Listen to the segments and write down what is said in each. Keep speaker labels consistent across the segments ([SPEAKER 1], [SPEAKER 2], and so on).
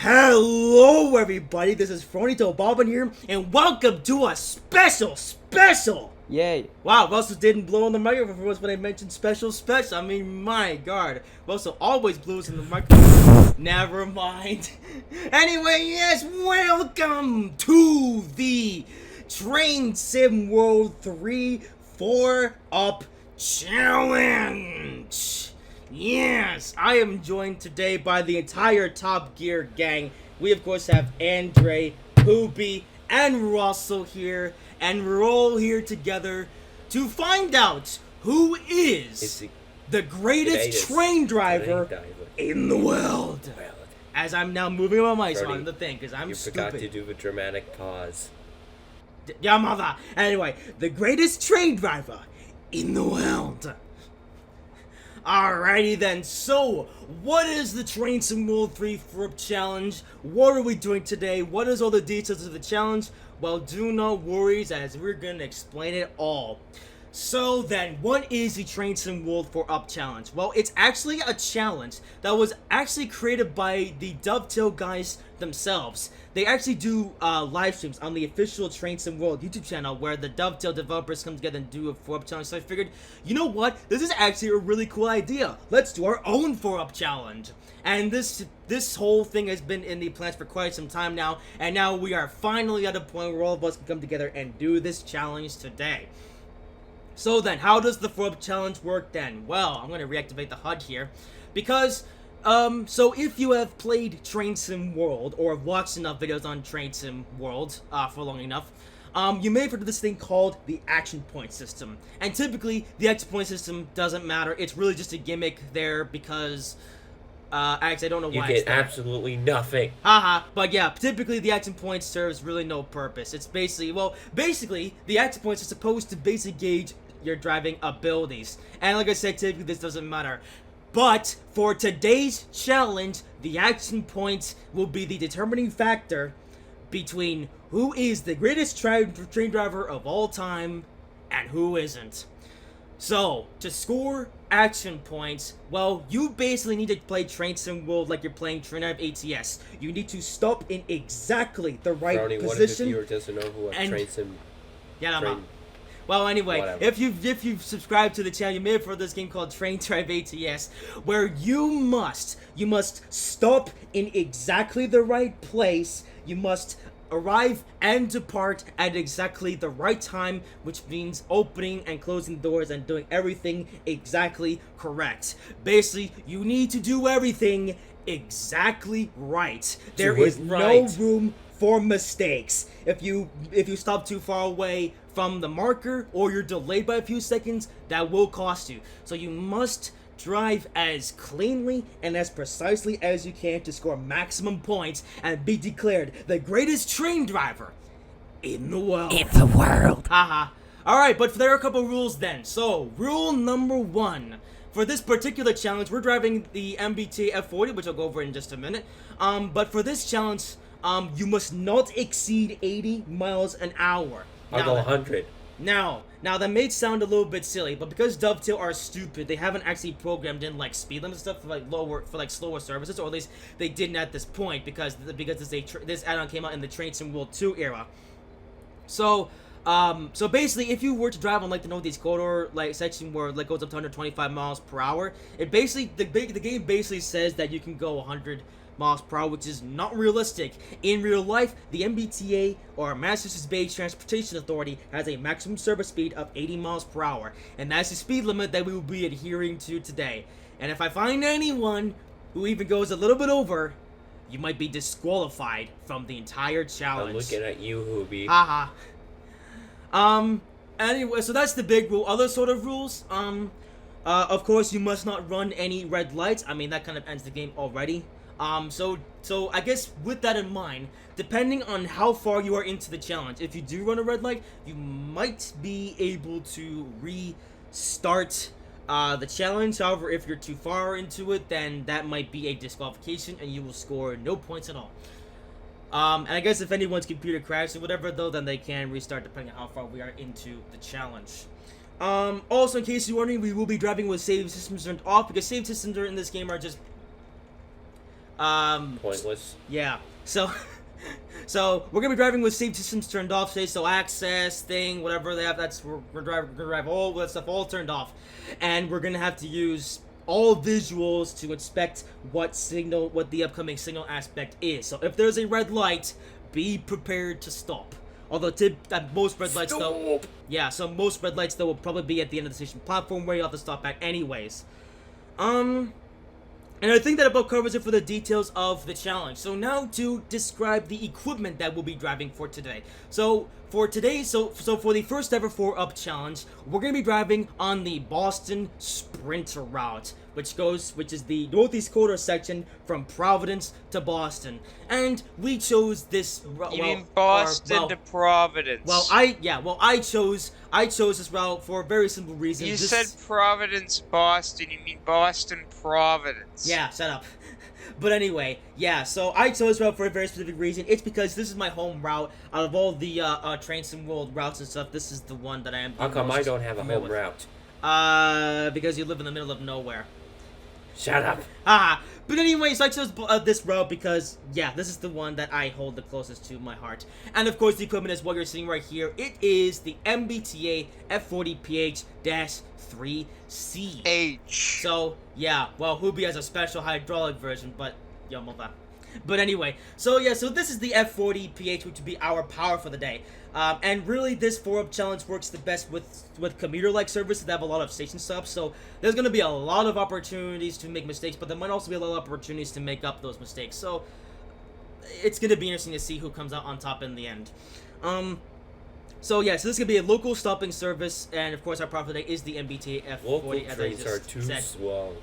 [SPEAKER 1] Hello everybody, this is Fronito Bobbin here, and welcome to a special!
[SPEAKER 2] Yay.
[SPEAKER 1] Wow, Russell didn't blow on the microphone for us when I mentioned special. I mean, my god. Russell always blows in the microphone. Never mind. Anyway, yes, welcome to the Train Sim World 3 4-Up Challenge. Yes, I am joined today by the entire Top Gear gang. We, of course, have André, Hoobie, and Russell here. And we're all here together to find out who is the greatest train driver in the world. As I'm now moving my mic on the thing, because I'm stupid.
[SPEAKER 2] You forgot to do a dramatic pause.
[SPEAKER 1] Yeah, mother. Anyway, the greatest train driver in the world. Alrighty then, so what is the Train Sim World 3 4-Up Challenge? What are we doing today? What is all the details of the challenge? Well, do not worry, as we're going to explain it all. So then, what is the Train Sim World 4-Up Challenge? Well, it's actually a challenge that was actually created by the Dovetail guys themselves. They actually do live streams on the official Train Sim World YouTube channel where the Dovetail developers come together and do a 4-Up challenge. So I figured, you know what? This is actually a really cool idea. Let's do our own 4-Up challenge. And this whole thing has been in the plans for quite some time now. And now we are finally at a point where all of us can come together and do this challenge today. So then, how does the 4-Up challenge work then? Well, I'm going to reactivate the HUD here. Because, so if you have played Train Sim World, or have watched enough videos on Train Sim World, for long enough, you may have heard of this thing called the action point system. And typically, the action point system doesn't matter. It's really just a gimmick there because, actually, I don't know why
[SPEAKER 2] you get absolutely nothing.
[SPEAKER 1] Haha, but yeah, typically the action point serves really no purpose. It's basically, the action points are supposed to basically gauge your driving abilities. And like I said, typically this doesn't matter. But for today's challenge, the action points will be the determining factor between who is the greatest train driver of all time and who isn't. So, to score action points, well, you basically need to play Train Sim World like you're playing Train ATS. You need to stop in exactly the right position.
[SPEAKER 2] What if the viewer doesn't know who Train Sim...
[SPEAKER 1] Well, anyway, if you've subscribed to the channel, you may have heard of this game called Train ATS, where you must stop in exactly the right place. You must arrive and depart at exactly the right time, which means opening and closing doors and doing everything exactly correct. Basically, you need to do everything exactly right. There is no room for mistakes. If you stop too far away from the marker or you're delayed by a few seconds, that will cost you. So you must drive as cleanly and as precisely as you can to score maximum points and be declared the greatest train driver in the world. Haha. Alright, but there are a couple rules then. So, rule number 1. For this particular challenge, we're driving the MBTA F40, which I'll go over in just a minute. But for this challenge, you must not exceed 80 miles an hour.
[SPEAKER 2] I'll go 100.
[SPEAKER 1] Now that may sound a little bit silly, but because Dovetail are stupid, they haven't actually programmed in like speed limits and stuff for like slower services, or at least they didn't at this point because this add-on came out in the Train Sim World 2 era. So basically, if you were to drive on like the Northeast Corridor section where it goes up to 125 miles per hour, it basically the game basically says that you can go 100 miles per hour, which is not realistic. In real life, the MBTA, or Massachusetts Bay Transportation Authority, has a maximum service speed of 80 miles per hour, and that's the speed limit that we will be adhering to today. And if I find anyone who even goes a little bit over, you might be disqualified from the entire challenge.
[SPEAKER 2] I'm looking at you, Hoobie.
[SPEAKER 1] Haha. Anyway, so that's the big rule. Other sort of rules, of course, you must not run any red lights. I mean, that kind of ends the game already. So I guess with that in mind, depending on how far you are into the challenge, if you do run a red light, you might be able to restart the challenge. However, if you're too far into it, then that might be a disqualification and you will score no points at all. And I guess if anyone's computer crashes or whatever, though, then they can restart depending on how far we are into the challenge. Also, in case you're wondering, we will be driving with save systems turned off because save systems in this game are just
[SPEAKER 2] Pointless.
[SPEAKER 1] Yeah. So, so we're gonna be driving with safety systems turned off today. So access thing, whatever they have, we're gonna drive all that stuff all turned off, and we're gonna have to use all visuals to inspect what the upcoming signal aspect is. So if there's a red light, be prepared to stop. Although most red lights though, yeah. So most red lights though will probably be at the end of the station platform where you have to stop at anyways. And I think that about covers it for the details of the challenge. So now to describe the equipment that we'll be driving for today. So for today, so for the first ever 4-up challenge, we're going to be driving on the Boston Sprinter route, which is the northeast corridor section from Providence to Boston. And we chose this route.
[SPEAKER 3] You mean Boston to Providence?
[SPEAKER 1] Well, I chose this route for a very simple reason.
[SPEAKER 3] You said Providence, Boston. You mean Boston, Providence.
[SPEAKER 1] Yeah, shut up. But anyway, yeah, so I chose this route for a very specific reason. It's because this is my home route. Out of all the Train Sim World routes and stuff, this is the one that I am.
[SPEAKER 2] How come I don't have a home route?
[SPEAKER 1] Because you live in the middle of nowhere.
[SPEAKER 2] Shut up.
[SPEAKER 1] But anyway, so I chose this route because, yeah, this is the one that I hold the closest to my heart. And of course, the equipment is what you're seeing right here. It is the MBTA F40PH-3C.
[SPEAKER 3] H.
[SPEAKER 1] So, yeah, well, Hoobie has a special hydraulic version, but, but anyway, so yeah, so this is the F40PH, which would be our power for the day. And really, this 4-up challenge works the best with commuter-like services that have a lot of station stops. So there's going to be a lot of opportunities to make mistakes, but there might also be a lot of opportunities to make up those mistakes. So it's going to be interesting to see who comes out on top in the end. So yeah, so this is going to be a local stopping service, and of course our power for the day is the MBTA F40.
[SPEAKER 2] Local
[SPEAKER 1] as
[SPEAKER 2] trains
[SPEAKER 1] I just
[SPEAKER 2] are too
[SPEAKER 1] said.
[SPEAKER 2] slow.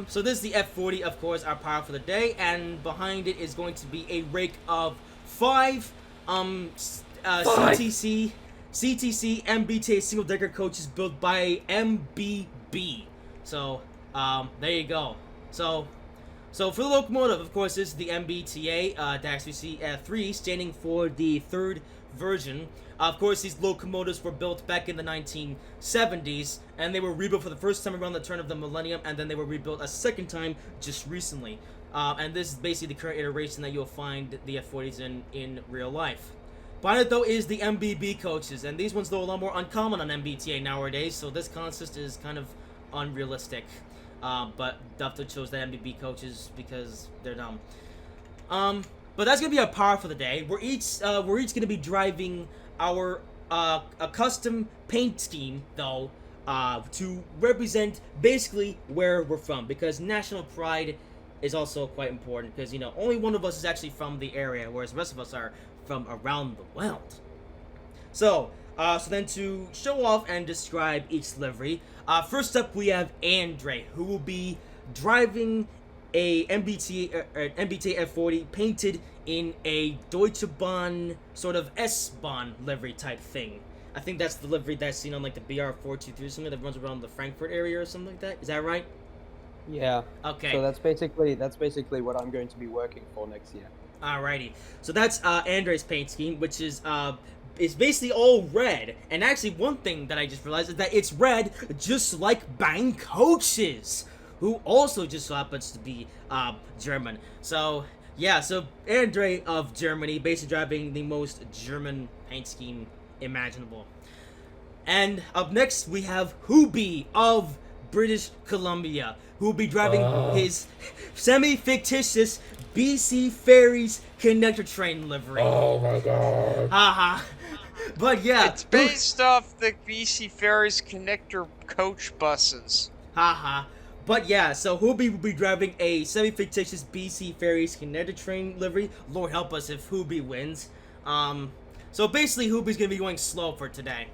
[SPEAKER 1] So this is the F40, of course, our power for the day, and behind it is going to be a rake of 5 CTC MBTA single-decker coaches built by MBB. So, there you go. So for the locomotive, of course, this is the MBTA -3, standing for the third version. Of course, these locomotives were built back in the 1970s, and they were rebuilt for the first time around the turn of the millennium, and then they were rebuilt a second time just recently. And this is basically the current iteration that you'll find the F40s in real life. Behind it, though, is the MBB coaches, and these ones, though, are a lot more uncommon on MBTA nowadays, so this consist is kind of unrealistic. But Dovetail chose the MBB coaches because they're dumb. But that's gonna be our power for the day. We're each gonna be driving our a custom paint scheme, though, to represent basically where we're from, because national pride is also quite important, because only one of us is actually from the area, whereas the rest of us are from around the world. So then to show off and describe each livery, first up we have André, who will be driving a MBTA F40 painted in a Deutsche Bahn sort of S-Bahn livery type thing. I think that's the livery that's seen on like the BR423 or something that runs around the Frankfurt area or something like that. Is that right?
[SPEAKER 4] Yeah.
[SPEAKER 1] Okay.
[SPEAKER 4] So that's basically what I'm going to be working for next year.
[SPEAKER 1] Alrighty. So that's Andre's paint scheme, which is basically all red. And actually, one thing that I just realized is that it's red, just like Bang Coaches, who also just so happens to be German. So yeah, so André of Germany, basically driving the most German paint scheme imaginable. And up next we have Hoobie of British Columbia, who will be driving his semi-fictitious BC Ferries connector train livery.
[SPEAKER 2] Oh my god.
[SPEAKER 1] But yeah,
[SPEAKER 3] It's based off the BC Ferries connector coach buses.
[SPEAKER 1] But yeah, so Hoobie will be driving a semi-fictitious BC Ferries connector train livery. Lord help us if Hoobie wins. So basically Hoobie's gonna be going slow for today.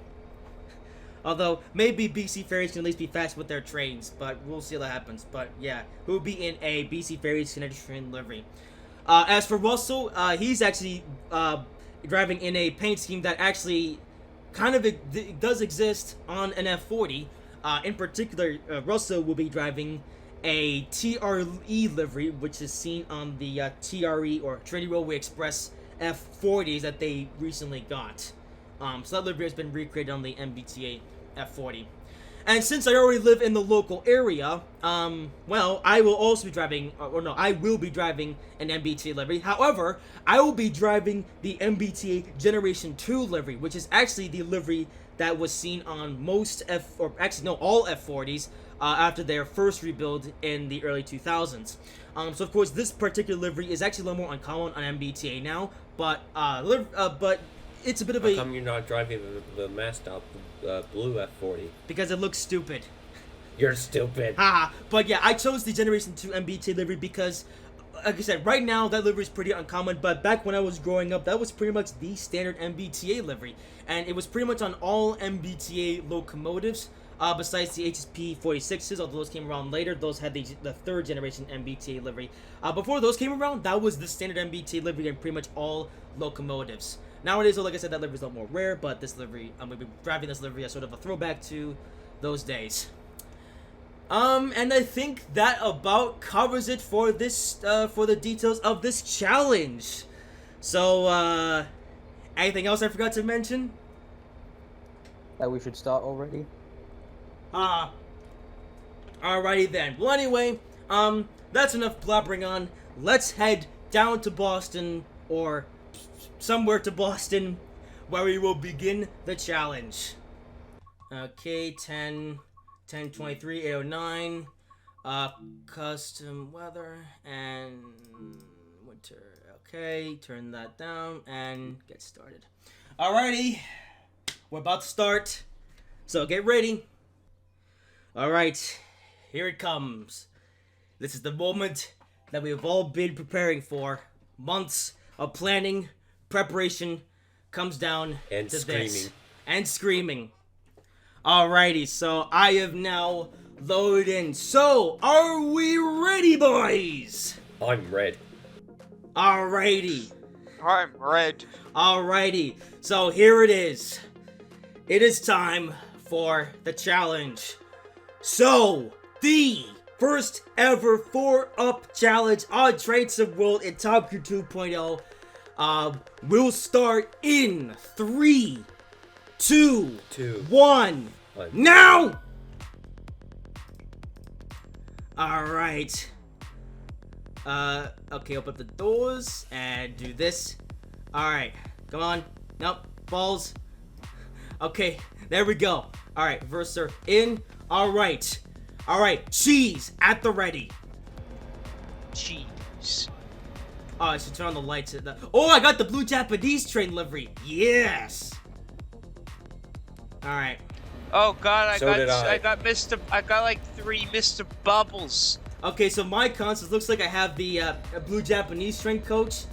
[SPEAKER 1] Although, maybe BC Ferries can at least be fast with their trains, but we'll see what happens. But yeah, Hoobie in a BC Ferries connector train livery. As for Russell, he's actually driving in a paint scheme that actually kind of does exist on an F40. In particular, Russell will be driving a TRE livery, which is seen on the TRE or Trinity Railway Express F40s that they recently got. So that livery has been recreated on the MBTA F40. And since I already live in the local area, well, I will also be driving, or no, I will be driving an MBTA livery. However, I will be driving the MBTA Generation 2 livery, which is actually the livery that was seen on most all F40s after their first rebuild in the early 2000s. So of course, this particular livery is actually a little more uncommon on MBTA now, but it's a bit of
[SPEAKER 2] How come you're not driving the mast out blue F40?
[SPEAKER 1] because it looks stupid.
[SPEAKER 2] You're stupid.
[SPEAKER 1] Haha. But yeah, I chose the Generation 2 MBTA livery because, like I said, right now that livery is pretty uncommon, but back when I was growing up, that was pretty much the standard MBTA livery. And it was pretty much on all MBTA locomotives, besides the HSP 46s, although those came around later. Those had the third generation MBTA livery. Before those came around, that was the standard MBTA livery in pretty much all locomotives. Nowadays, though, like I said, that livery is a lot more rare, but this livery, I'm going to be driving this livery as sort of a throwback to those days. And I think that about covers it for this, for the details of this challenge. So, anything else I forgot to mention?
[SPEAKER 4] That we should start already?
[SPEAKER 1] Alrighty then. Well, anyway, that's enough blabbering on. Let's head down to Boston, or somewhere to Boston, where we will begin the challenge. Okay, 10:23, 8:09, custom weather, and winter. Okay, turn that down, and get started. Alrighty, we're about to start, so get ready. Alright, here it comes. This is the moment that we've all been preparing for. Months of planning, preparation, comes down
[SPEAKER 2] And
[SPEAKER 1] to
[SPEAKER 2] screaming.
[SPEAKER 1] this. And screaming. Alrighty, so I have now loaded in. So, are we ready, boys?
[SPEAKER 2] I'm red.
[SPEAKER 1] Alrighty.
[SPEAKER 3] I'm red.
[SPEAKER 1] Alrighty, so here it is. It is time for the challenge. So, the first ever 4-up challenge on Trance World in Top Gear 2.0 will start in 3, 2, 1, now! Alright. Okay, open up the doors and do this. Alright, come on. Nope, balls. Okay, there we go. Alright, reverser in. Alright. Alright, cheese at the ready.
[SPEAKER 3] Cheese.
[SPEAKER 1] Oh, I should turn on the lights. Oh, I got the blue Japanese train livery. Yes. Alright.
[SPEAKER 3] Oh god, I
[SPEAKER 2] I
[SPEAKER 3] got like 3 Mr. Bubbles.
[SPEAKER 1] Okay, so my console looks like I have the blue Japanese train coach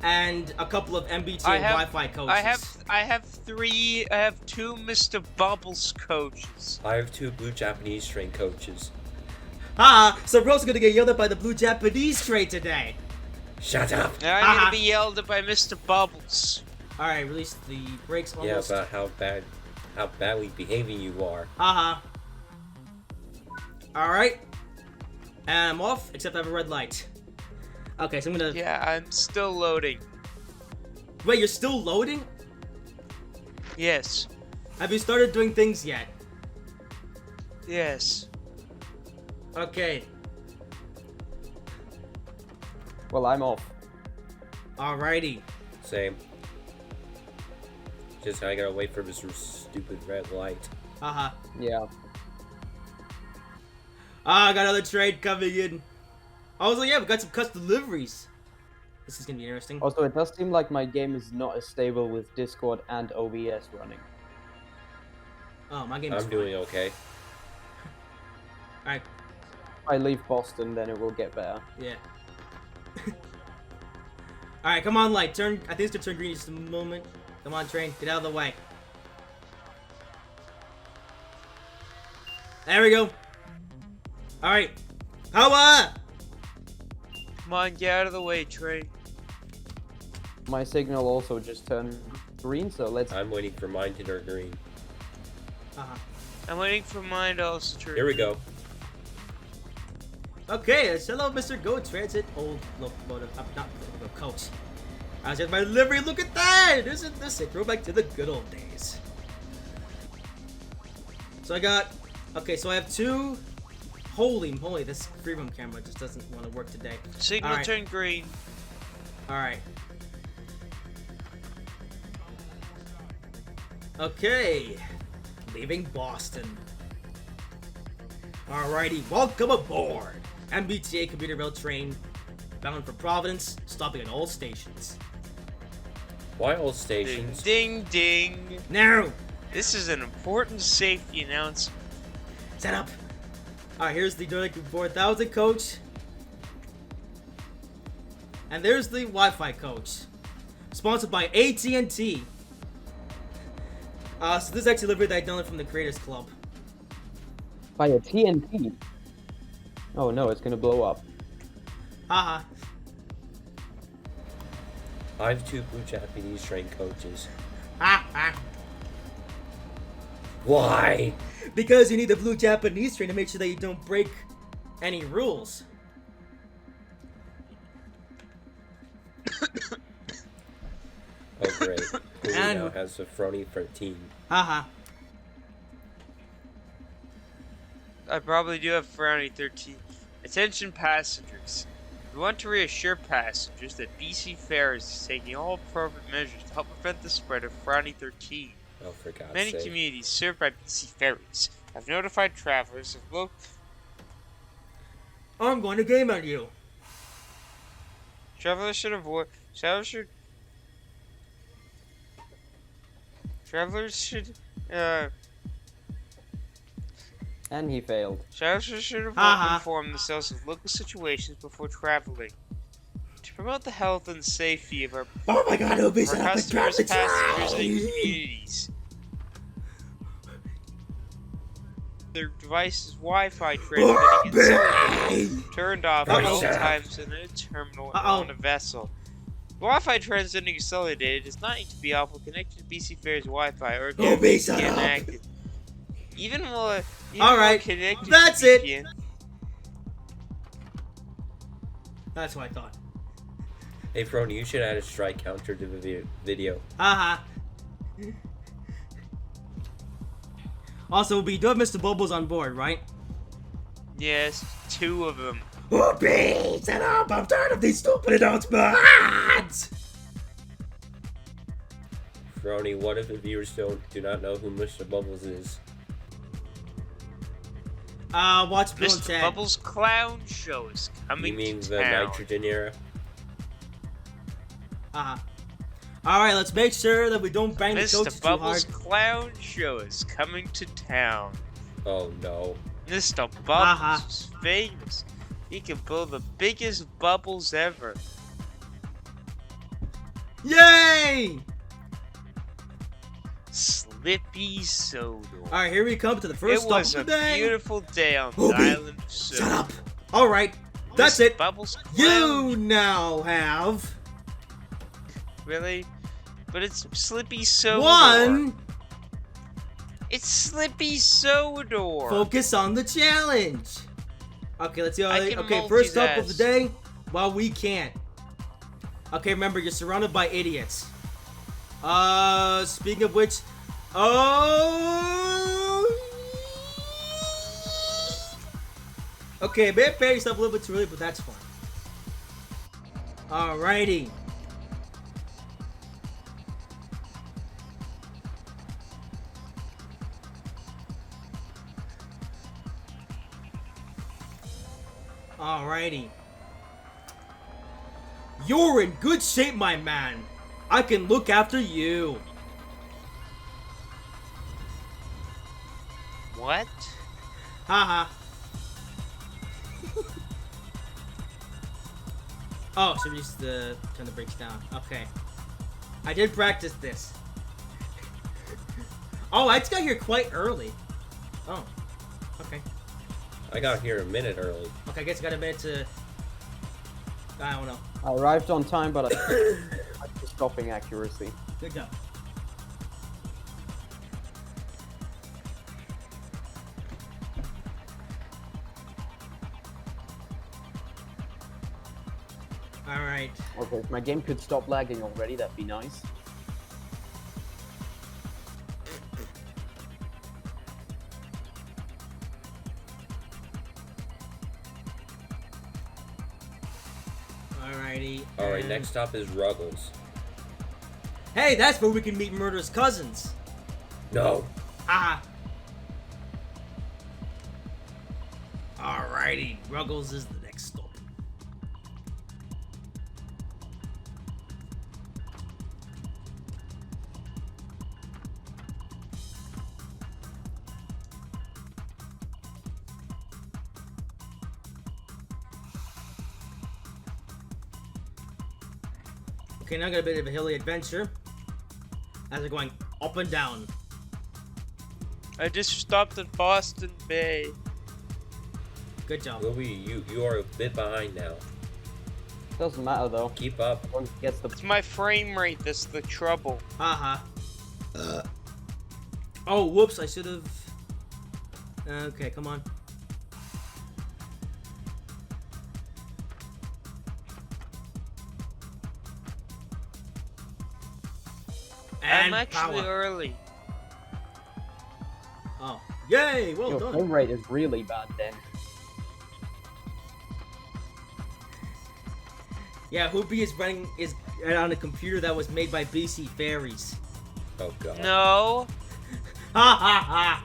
[SPEAKER 1] and a couple of MBTA Wi-Fi coaches.
[SPEAKER 3] I have 2 Mr. Bubbles coaches.
[SPEAKER 2] I have 2 blue Japanese train coaches.
[SPEAKER 1] So we're also gonna get yelled at by the blue Japanese train today.
[SPEAKER 2] Shut up!
[SPEAKER 3] And I'm gonna be yelled at by Mr. Bubbles.
[SPEAKER 1] Alright, release the brakes almost.
[SPEAKER 2] Yeah, about how badly behaving you are.
[SPEAKER 1] Alright. And I'm off, except I have a red light. Okay, so I'm gonna...
[SPEAKER 3] Yeah, I'm still loading.
[SPEAKER 1] Wait, you're still loading?
[SPEAKER 3] Yes.
[SPEAKER 1] Have you started doing things yet?
[SPEAKER 3] Yes.
[SPEAKER 1] Okay.
[SPEAKER 4] Well, I'm off.
[SPEAKER 1] Alrighty.
[SPEAKER 2] Same. Just I gotta wait for this stupid red light.
[SPEAKER 4] Yeah.
[SPEAKER 1] I got another trade coming in. Also, yeah, we got some custom deliveries. This is gonna be interesting.
[SPEAKER 4] Also, it does seem like my game is not as stable with Discord and OBS running.
[SPEAKER 1] Oh, my game is
[SPEAKER 2] I'm doing okay.
[SPEAKER 1] Alright.
[SPEAKER 4] If I leave Boston, then it will get better.
[SPEAKER 1] Yeah. Alright, come on, light. Turn. I think it's gonna turn green in just a moment. Come on, train. Get out of the way. There we go. Alright. Power!
[SPEAKER 3] Come on, get out of the way, Trey.
[SPEAKER 4] My signal also just turned green, so let's...
[SPEAKER 2] I'm waiting for mine to turn green.
[SPEAKER 3] I'm waiting for mine to also turn.
[SPEAKER 2] Here we go.
[SPEAKER 1] Okay, hello, Mr. Go Transit. Old locomotive. Not coach. I was just my delivery. Look at that! Isn't this a throwback to the good old days? So I got Okay, so I have two. Holy moly, this free-roam camera just doesn't want to work today.
[SPEAKER 3] Signal
[SPEAKER 1] Alright.
[SPEAKER 3] turned green.
[SPEAKER 1] Alright. Okay. Leaving Boston. Alrighty, welcome aboard! MBTA commuter rail train bound for Providence, stopping at all stations.
[SPEAKER 2] Why all
[SPEAKER 3] Ding,
[SPEAKER 2] stations?
[SPEAKER 3] ding, ding.
[SPEAKER 1] Now!
[SPEAKER 3] This is an important safety announcement.
[SPEAKER 1] Set up! Alright, here's the Rengoku 4000 coach. And there's the Wi-Fi coach. Sponsored by AT&T. So this is actually delivery that I downloaded from the Creators Club.
[SPEAKER 4] By a TNT. Oh no, it's gonna blow up.
[SPEAKER 1] Haha.
[SPEAKER 2] I have two blue Japanese train coaches.
[SPEAKER 1] Ha ha.
[SPEAKER 2] Why?
[SPEAKER 1] Because you need the blue Japanese train to make sure that you don't break any rules.
[SPEAKER 2] Oh great. Hoobie
[SPEAKER 1] And-
[SPEAKER 2] now has a Frony 13.
[SPEAKER 1] Haha.
[SPEAKER 3] I probably do have Frowny 13. Attention passengers. We want to reassure passengers that BC Ferries is taking all appropriate measures to help prevent the spread of Frowny 13.
[SPEAKER 2] Oh, for God's
[SPEAKER 3] Many
[SPEAKER 2] sake.
[SPEAKER 3] communities served by BC Ferries have notified travelers of local
[SPEAKER 1] I'm going to game on you.
[SPEAKER 3] travelers should avoid travelers should
[SPEAKER 4] And he failed.
[SPEAKER 3] travelers should
[SPEAKER 1] Haha.
[SPEAKER 3] inform themselves of local situations before traveling. To promote the health and safety of our
[SPEAKER 1] Oh my god, it'll be
[SPEAKER 3] for
[SPEAKER 1] set up and grab
[SPEAKER 3] customers,
[SPEAKER 1] the
[SPEAKER 3] passengers, and
[SPEAKER 1] train.
[SPEAKER 3] communities. Their device's Wi-Fi transmitting is turned off at all
[SPEAKER 2] Uh-oh.
[SPEAKER 3] times in a terminal
[SPEAKER 1] Uh-oh.
[SPEAKER 3] on a vessel. Wi-Fi transmitting is consolidated does not need to be off or connected to BC Fair's Wi-Fi or
[SPEAKER 1] Oh, be
[SPEAKER 3] VPN
[SPEAKER 1] set up.
[SPEAKER 3] active. Even while
[SPEAKER 1] Alright,
[SPEAKER 3] connected
[SPEAKER 1] that's
[SPEAKER 3] to
[SPEAKER 1] it.
[SPEAKER 3] VPN,
[SPEAKER 1] That's what I thought.
[SPEAKER 2] Hey, Frony, you should add a strike counter to the video.
[SPEAKER 1] Haha. Also, we do have Mr. Bubbles on board, right?
[SPEAKER 3] yes, 2 of them.
[SPEAKER 1] Whoopee! Set up! I'm tired of these stupid announcements!
[SPEAKER 2] Frony, what if the viewers do not know who Mr. Bubbles is?
[SPEAKER 1] Watch Bill and
[SPEAKER 3] Mr.
[SPEAKER 1] Ted.
[SPEAKER 3] Bubbles Clown Show is coming
[SPEAKER 2] You mean
[SPEAKER 3] to
[SPEAKER 2] the
[SPEAKER 3] town.
[SPEAKER 2] nitrogen era?
[SPEAKER 1] Alright, let's make sure that we don't bang the
[SPEAKER 3] Mr.
[SPEAKER 1] coaches too hard.
[SPEAKER 3] Bubbles Clown Show is coming to town.
[SPEAKER 2] Oh no.
[SPEAKER 3] Mr. Bubbles
[SPEAKER 1] Uh-huh.
[SPEAKER 3] is famous. He can blow the biggest bubbles ever.
[SPEAKER 1] Yay!
[SPEAKER 3] Slippy Soda.
[SPEAKER 1] Alright, here we come to the
[SPEAKER 3] It
[SPEAKER 1] first stop
[SPEAKER 3] was a
[SPEAKER 1] of the day.
[SPEAKER 3] beautiful day on the
[SPEAKER 1] Hoobie,
[SPEAKER 3] island of
[SPEAKER 1] Shut
[SPEAKER 3] Soda.
[SPEAKER 1] up! Alright, that's
[SPEAKER 3] Mr.
[SPEAKER 1] it.
[SPEAKER 3] Bubbles Clown.
[SPEAKER 1] You now have
[SPEAKER 3] Really? But it's Slippy Soda.
[SPEAKER 1] one.
[SPEAKER 3] It's Slippy Soda.
[SPEAKER 1] Focus on the challenge. Okay, let's see.
[SPEAKER 3] I can
[SPEAKER 1] Okay, first up of the
[SPEAKER 3] multitask.
[SPEAKER 1] day. Well, we can't. Okay, remember, you're surrounded by idiots. Speaking of which, okay, may have buried yourself a little bit too early, but that's fine. Alrighty. Alrighty. You're in good shape, my man. I can look after you.
[SPEAKER 3] What?
[SPEAKER 1] Haha. Oh, so we just turn the brakes down. Okay. I did practice this. Oh, I just got here quite early. Oh. Okay.
[SPEAKER 2] I got here a minute early.
[SPEAKER 1] Okay, I guess I got a minute to... I don't know.
[SPEAKER 4] I arrived on time, but I was stopping accuracy.
[SPEAKER 1] Good job. Alright.
[SPEAKER 4] Okay, if my game could stop lagging already, that'd be nice.
[SPEAKER 1] Alrighty.
[SPEAKER 2] Alright,
[SPEAKER 1] and-
[SPEAKER 2] next stop is Ruggles.
[SPEAKER 1] Hey, that's where we can meet Murder's cousins.
[SPEAKER 2] No.
[SPEAKER 1] Ah. Alrighty, Ruggles is the next stop. Okay, now I got a bit of a hilly adventure. As we're going up and down.
[SPEAKER 3] I just stopped in Boston Bay.
[SPEAKER 1] Good job.
[SPEAKER 2] Hoobie, you are a bit behind now.
[SPEAKER 4] Doesn't matter though.
[SPEAKER 2] Keep up.
[SPEAKER 4] Once he gets the
[SPEAKER 3] It's my frame rate that's the trouble.
[SPEAKER 1] Haha. Oh, whoops, I should have. Okay, come on.
[SPEAKER 3] I'm
[SPEAKER 1] And
[SPEAKER 3] actually
[SPEAKER 1] power.
[SPEAKER 3] early.
[SPEAKER 1] Oh, yay! Well
[SPEAKER 4] your
[SPEAKER 1] done.
[SPEAKER 4] frame rate is really bad then.
[SPEAKER 1] Yeah, Hoobie is running on a computer that was made by BC Fairies.
[SPEAKER 2] Oh god.
[SPEAKER 3] No.
[SPEAKER 1] Ha ha ha!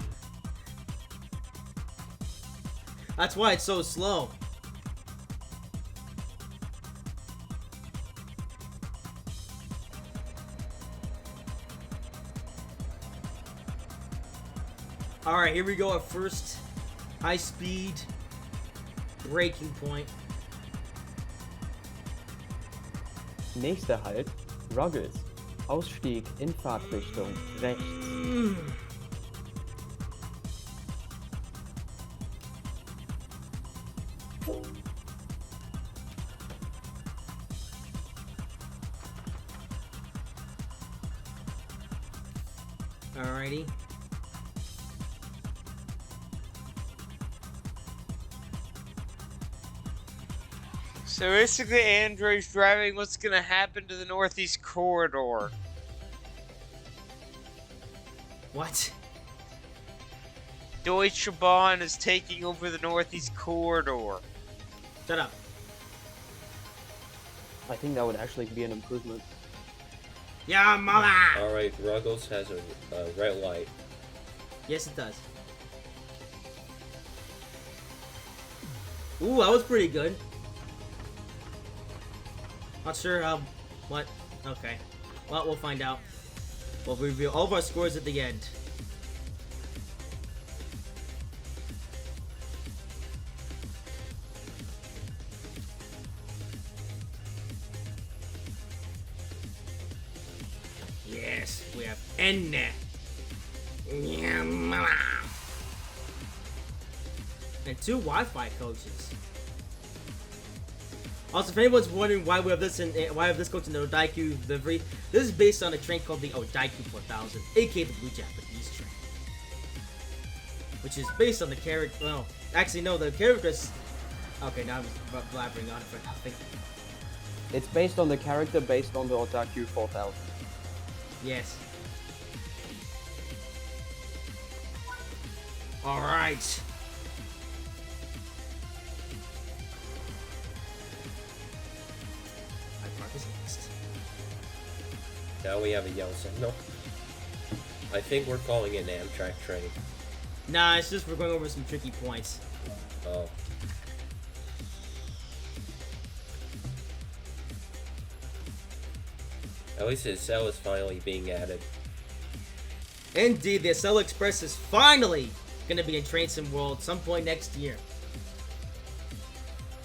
[SPEAKER 1] That's why it's so slow. Alright, here we go. Our first high speed braking point.
[SPEAKER 4] Nächster Halt, Ruggles. Ausstieg in Fahrtrichtung rechts.
[SPEAKER 1] Alrighty.
[SPEAKER 3] So basically, Andre's driving what's gonna happen to the Northeast Corridor.
[SPEAKER 1] What?
[SPEAKER 3] Deutsche Bahn is taking over the Northeast Corridor.
[SPEAKER 1] Shut up.
[SPEAKER 4] I think that would actually be an improvement.
[SPEAKER 1] Yeah, mama!
[SPEAKER 2] Alright, Ruggles has a red light.
[SPEAKER 1] Yes, it does. Ooh, that was pretty good. Not sure how. What? Okay. Well, we'll find out. We'll reveal all of our scores at the end. Yes, we have Enne. Yeah, mama. And 2 Wi-Fi coaches. Also, if anyone's wondering why we have this why I have this coach in the Odaiku livery, this is based on a train called the Odaiku 4000, aka the Blue Japanese train, which is based on the character. Well, actually, no, the characters. Okay, now I'm just blabbering on it for nothing.
[SPEAKER 4] It's based on the character based on the Otaku 4000.
[SPEAKER 1] Yes. All right.
[SPEAKER 2] Now we have a yellow signal. I think we're calling it an Amtrak train.
[SPEAKER 1] Nah, it's just we're going over some tricky points.
[SPEAKER 2] Oh. At least his cell is finally being added.
[SPEAKER 1] Indeed, the Acela Express is finally going to be in Train Sim World some point next year.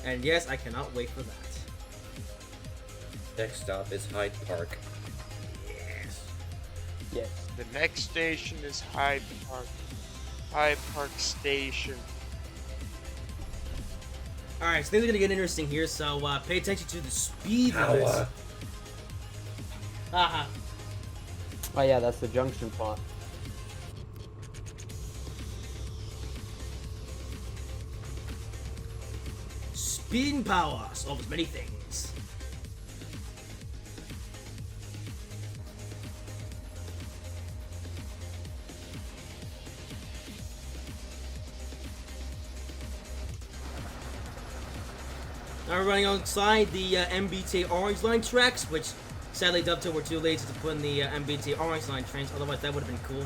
[SPEAKER 1] And yes, I cannot wait for that.
[SPEAKER 2] Next stop is Hyde Park.
[SPEAKER 1] Yes.
[SPEAKER 4] Yes.
[SPEAKER 3] The next station is Hyde Park. Hyde Park Station.
[SPEAKER 1] Alright, so things are going to get interesting here, so pay attention to the speed limits.
[SPEAKER 2] Ow,
[SPEAKER 1] Haha.
[SPEAKER 4] Oh yeah, that's the junction part.
[SPEAKER 1] Speed and power solves many things. Running alongside the MBTA Orange Line tracks, which sadly Dovetail were too lazy to put in the MBTA Orange Line trains, otherwise that would have been cool.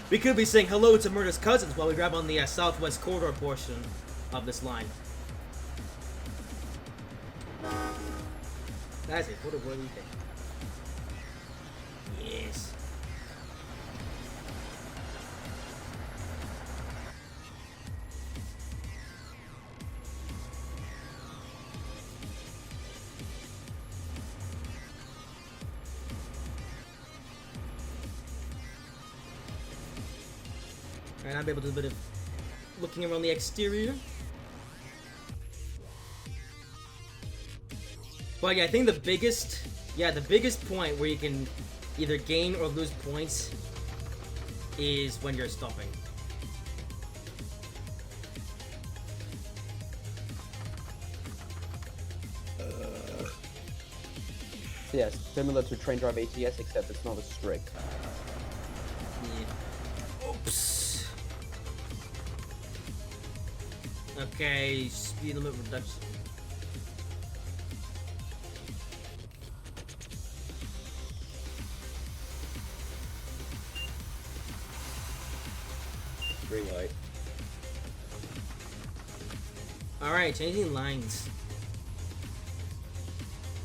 [SPEAKER 1] We could be saying hello to Murder's Cousins while we grab on the southwest corridor portion of this line. That's it. What a worthy thing. Yes. And I'll be able to do a bit of looking around the exterior. But yeah, I think the biggest point where you can either gain or lose points is when you're stopping.
[SPEAKER 4] Yes, similar to Train Drive ATS, except it's not as strict.
[SPEAKER 1] Yeah. Oops. Okay, speed limit reduction.
[SPEAKER 2] Green light.
[SPEAKER 1] Alright, changing lines.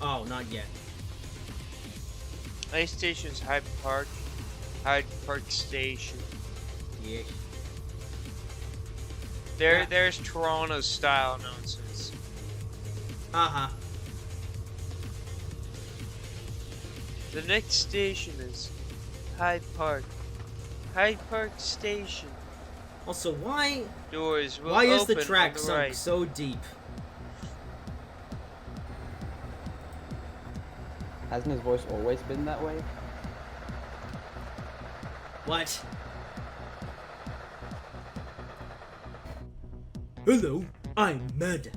[SPEAKER 1] Oh, not yet.
[SPEAKER 3] Ice Station's Hyde Park Station.
[SPEAKER 1] Yeah.
[SPEAKER 3] There's Toronto's style announcements.
[SPEAKER 1] Uh-huh.
[SPEAKER 3] The next station is Hyde Park Station.
[SPEAKER 1] Also, why
[SPEAKER 3] Doors will
[SPEAKER 1] is the
[SPEAKER 3] open
[SPEAKER 1] track
[SPEAKER 3] on the
[SPEAKER 1] sunk
[SPEAKER 3] right.
[SPEAKER 1] so deep?
[SPEAKER 4] Hasn't his voice always been that way?
[SPEAKER 1] What? Hello, I'm Mad.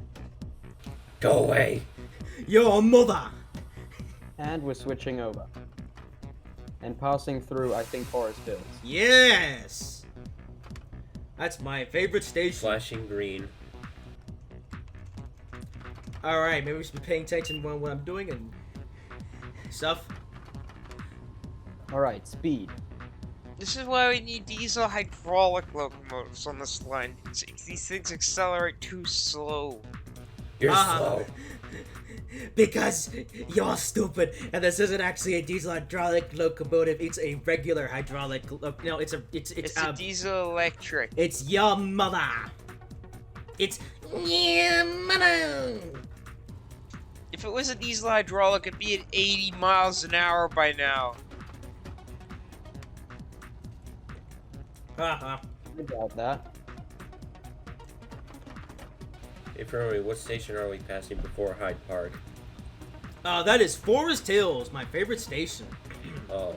[SPEAKER 2] Go away.
[SPEAKER 1] Your mother.
[SPEAKER 4] And we're switching over. And passing through, I think, Forest Hills.
[SPEAKER 1] Yes. That's my favorite station.
[SPEAKER 2] Flashing green.
[SPEAKER 1] Alright, maybe we should be paying attention to what I'm doing and stuff.
[SPEAKER 4] Alright, speed.
[SPEAKER 3] This is why we need diesel hydraulic locomotives on this line. These things accelerate too slow.
[SPEAKER 2] You're
[SPEAKER 1] Uh-huh.
[SPEAKER 2] slow.
[SPEAKER 1] Because you're stupid, and this isn't actually a diesel hydraulic locomotive. It's a regular hydraulic. No, it's a
[SPEAKER 3] diesel electric.
[SPEAKER 1] It's your mother. It's your mother.
[SPEAKER 3] If it was a diesel hydraulic, it'd be at 80 miles an hour by now.
[SPEAKER 1] Haha.
[SPEAKER 4] I doubt that.
[SPEAKER 2] Hey, Fermi, what station are we passing before Hyde Park?
[SPEAKER 1] That is Forest Hills, my favorite station.
[SPEAKER 2] Oh.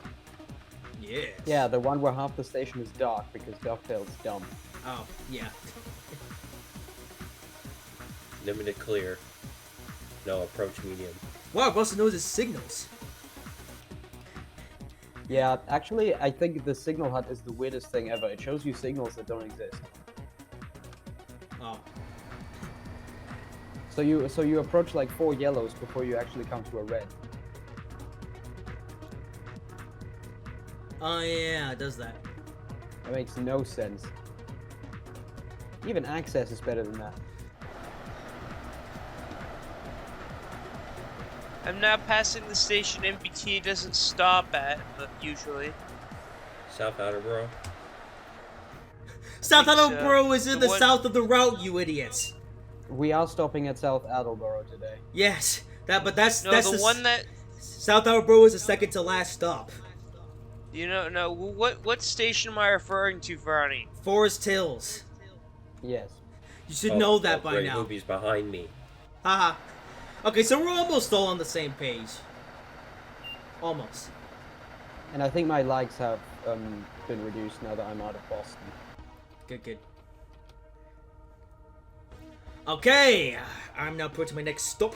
[SPEAKER 1] Yes.
[SPEAKER 4] Yeah, the one where half the station is dark because Dovetail's dumb.
[SPEAKER 1] Oh, yeah.
[SPEAKER 2] Limited clear. No, approach medium.
[SPEAKER 1] Wow, Buster knows his signals.
[SPEAKER 4] Yeah, actually, I think the signal hut is the weirdest thing ever. It shows you signals that don't exist.
[SPEAKER 1] Oh.
[SPEAKER 4] So you approach like 4 yellows before you actually come to a red.
[SPEAKER 1] Oh, yeah, it does that.
[SPEAKER 4] That makes no sense. Even Access is better than that.
[SPEAKER 3] I'm now passing the station MBTA doesn't stop at, usually.
[SPEAKER 2] South Attleboro.
[SPEAKER 1] South
[SPEAKER 3] It's,
[SPEAKER 1] Attleboro is in
[SPEAKER 3] the
[SPEAKER 1] the
[SPEAKER 3] one-
[SPEAKER 1] south of the route, you idiots.
[SPEAKER 4] We are stopping at South Attleboro today.
[SPEAKER 1] Yes, that's
[SPEAKER 3] No,
[SPEAKER 1] that's
[SPEAKER 3] the one that...
[SPEAKER 1] South Attleboro is the second to last stop.
[SPEAKER 3] You know, no, what station am I referring to, Franny?
[SPEAKER 1] Forest Hills.
[SPEAKER 4] Yes.
[SPEAKER 1] You should know that by
[SPEAKER 2] great.
[SPEAKER 1] now.
[SPEAKER 2] Hoobie's behind me.
[SPEAKER 1] Haha. Okay, so we're almost all on the same page. Almost.
[SPEAKER 4] And I think my lags have been reduced now that I'm out of Boston.
[SPEAKER 1] Good. Okay, I'm now approaching my next stop.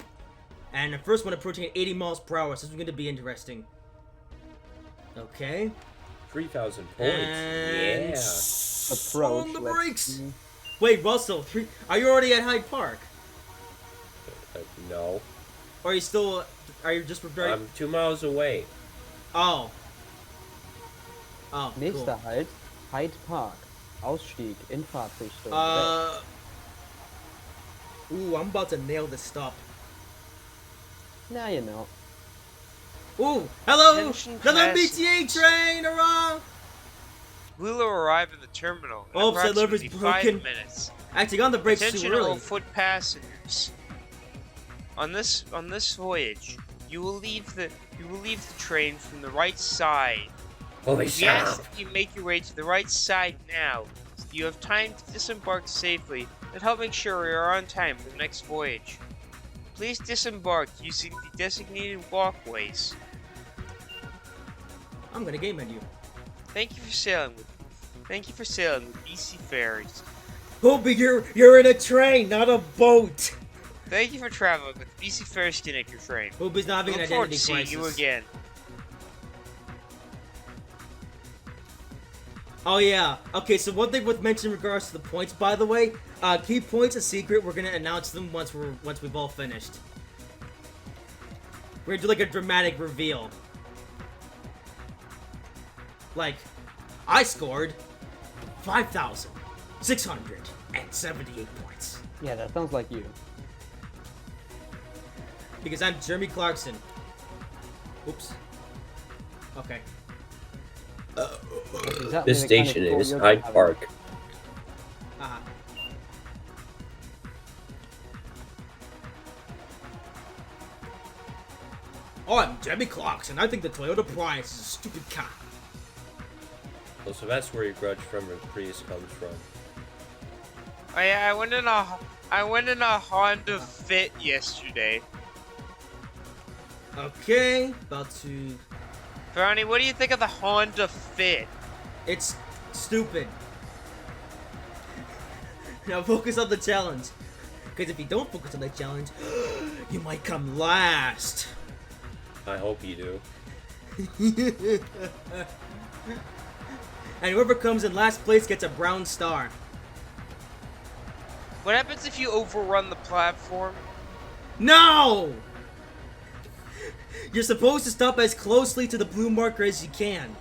[SPEAKER 1] And the first one approaching at 80 miles per hour, so this is going to be interesting. Okay.
[SPEAKER 2] 3,000 points.
[SPEAKER 1] And
[SPEAKER 2] Yeah.
[SPEAKER 4] Approach.
[SPEAKER 1] on the
[SPEAKER 4] let's
[SPEAKER 1] brakes.
[SPEAKER 4] see.
[SPEAKER 1] Wait, Russell, are you already at Hyde Park?
[SPEAKER 2] No.
[SPEAKER 1] Or are you still? Are you just preparing?
[SPEAKER 2] I'm 2 miles away.
[SPEAKER 1] Oh. Oh,
[SPEAKER 4] Nächster
[SPEAKER 1] cool.
[SPEAKER 4] Halt, Hyde Park. Ausstieg in Fahrtrichtung.
[SPEAKER 1] Ooh, I'm about to nail this stop.
[SPEAKER 4] Now you know.
[SPEAKER 1] Ooh, hello!
[SPEAKER 3] Attention
[SPEAKER 1] Another MBTA
[SPEAKER 3] passengers.
[SPEAKER 1] train, hurrah!
[SPEAKER 3] We will arrive in the terminal in
[SPEAKER 1] Oops, that lever's
[SPEAKER 3] approximately
[SPEAKER 1] broken.
[SPEAKER 3] 5 minutes.
[SPEAKER 1] Actually, on the brakes too
[SPEAKER 3] Attention all
[SPEAKER 1] early.
[SPEAKER 3] foot passengers. On this voyage, you will leave the train from the right side.
[SPEAKER 2] Holy
[SPEAKER 3] We ask
[SPEAKER 2] shit.
[SPEAKER 3] that you make your way to the right side now, so you have time to disembark safely and help make sure we are on time for the next voyage. Please disembark using the designated walkways.
[SPEAKER 1] I'm gonna game menu.
[SPEAKER 3] Thank you for sailing with BC Ferries.
[SPEAKER 1] Hoobie, you're in a train, not a boat.
[SPEAKER 3] Thank you for traveling with BC Ferries Connector train.
[SPEAKER 1] Hoobie's not having
[SPEAKER 3] Look
[SPEAKER 1] an
[SPEAKER 3] forward to
[SPEAKER 1] identity
[SPEAKER 3] seeing
[SPEAKER 1] crisis.
[SPEAKER 3] you again.
[SPEAKER 1] Oh yeah. Okay, so one thing worth mentioning in regards to the points, by the way, keep points a secret. We're gonna announce them once we've all finished. We're gonna do like a dramatic reveal. Like, I scored 5,678 points
[SPEAKER 4] Yeah, that sounds like you.
[SPEAKER 1] because I'm Jeremy Clarkson. Oops. Okay.
[SPEAKER 4] Exactly
[SPEAKER 2] This
[SPEAKER 4] the kind of
[SPEAKER 2] station
[SPEAKER 4] score
[SPEAKER 2] is
[SPEAKER 4] you're
[SPEAKER 2] Hyde
[SPEAKER 4] having.
[SPEAKER 2] Park.
[SPEAKER 1] Uh-huh. Oh, I'm Jeremy Clarkson. I think the Toyota Prius is a stupid car.
[SPEAKER 2] Well, so that's where your grudge from your Prius comes from.
[SPEAKER 3] Oh yeah, I went in a Honda Fit yesterday.
[SPEAKER 1] Okay, about to...
[SPEAKER 3] Brownie, what do you think of the Honda Fit?
[SPEAKER 1] It's stupid. Now focus on the challenge. Because if you don't focus on the challenge, you might come last.
[SPEAKER 2] I hope you do.
[SPEAKER 1] And whoever comes in last place gets a brown star.
[SPEAKER 3] What happens if you overrun the platform?
[SPEAKER 1] No! You're supposed to stop as closely to the blue marker as you can.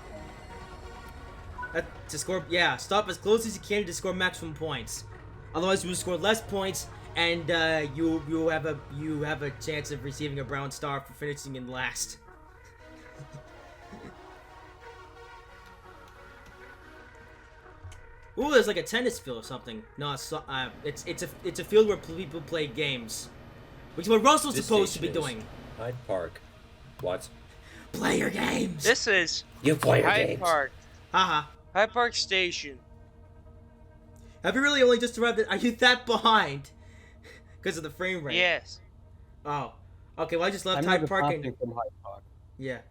[SPEAKER 1] To score, yeah, stop as close as you can to score maximum points. Otherwise, you will score less points, and you have a chance of receiving a brown star for finishing in last. Ooh, there's like a tennis field or something. No, it's a field where people play games, which is what Russell's
[SPEAKER 2] This
[SPEAKER 1] supposed to be
[SPEAKER 2] station is
[SPEAKER 1] doing.
[SPEAKER 2] Hyde Park. What?
[SPEAKER 1] Play your games.
[SPEAKER 3] This is
[SPEAKER 2] You play your
[SPEAKER 3] Hyde
[SPEAKER 2] games.
[SPEAKER 3] Park.
[SPEAKER 1] Haha.
[SPEAKER 3] Hyde Park Station.
[SPEAKER 1] Have you really only just arrived? Are you that behind? Because of the frame rate.
[SPEAKER 3] Yes.
[SPEAKER 1] Oh. Okay. Well, I just left
[SPEAKER 4] I'm
[SPEAKER 1] Hyde
[SPEAKER 4] never
[SPEAKER 1] Park.
[SPEAKER 4] passing from Hyde Park.
[SPEAKER 1] Yeah.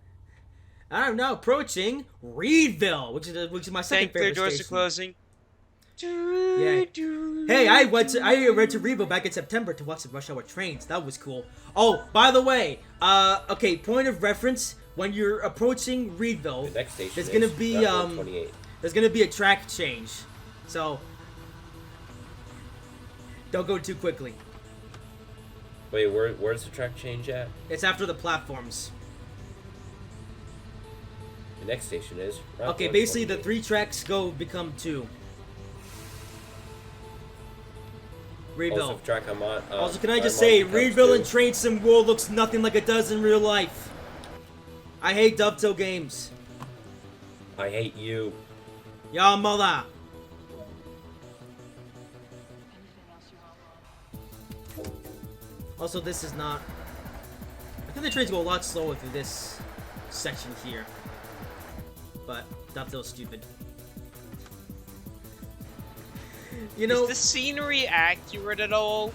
[SPEAKER 1] I'm now approaching Reedville, which is my second
[SPEAKER 3] Thank their
[SPEAKER 1] favorite
[SPEAKER 3] doors
[SPEAKER 1] station.
[SPEAKER 3] are closing.
[SPEAKER 1] Yeah. Hey, I went to Reedville back in September to watch the rush hour trains. That was cool. Oh, by the way, okay, point of reference: when you're approaching Reedville,
[SPEAKER 2] The next station
[SPEAKER 1] there's
[SPEAKER 2] is
[SPEAKER 1] gonna be
[SPEAKER 2] Route 28.
[SPEAKER 1] there's gonna be a track change, so don't go too quickly.
[SPEAKER 2] Wait, where's the track change at?
[SPEAKER 1] It's after the platforms.
[SPEAKER 2] The next station is Route
[SPEAKER 1] Okay, basically the
[SPEAKER 2] 128.
[SPEAKER 1] 3 tracks become 2. Reedville.
[SPEAKER 2] Also, the track I'm on.
[SPEAKER 1] Also, can I just
[SPEAKER 2] I'm on
[SPEAKER 1] say,
[SPEAKER 2] becomes
[SPEAKER 1] Reedville
[SPEAKER 2] 2.
[SPEAKER 1] and Train Sim World looks nothing like it does in real life. I hate Dovetail games.
[SPEAKER 2] I hate you.
[SPEAKER 1] Ya mother. Also, this is not... I think the trains go a lot slower through this section here. But Dovetail's stupid. You know...
[SPEAKER 3] Is the scenery accurate at all?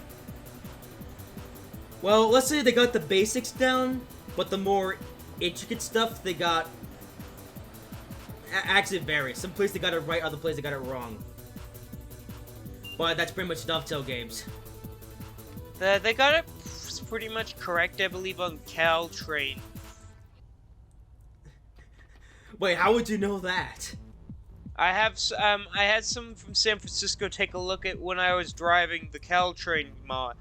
[SPEAKER 1] Well, let's say they got the basics down, but the more intricate stuff they got... Actually, it varies. Some places they got it right, other places they got it wrong. But that's pretty much Dovetail games.
[SPEAKER 3] They got it pretty much correct, I believe, on Caltrain.
[SPEAKER 1] Wait, how would you know that?
[SPEAKER 3] I had someone from San Francisco take a look at when I was driving the Caltrain mod.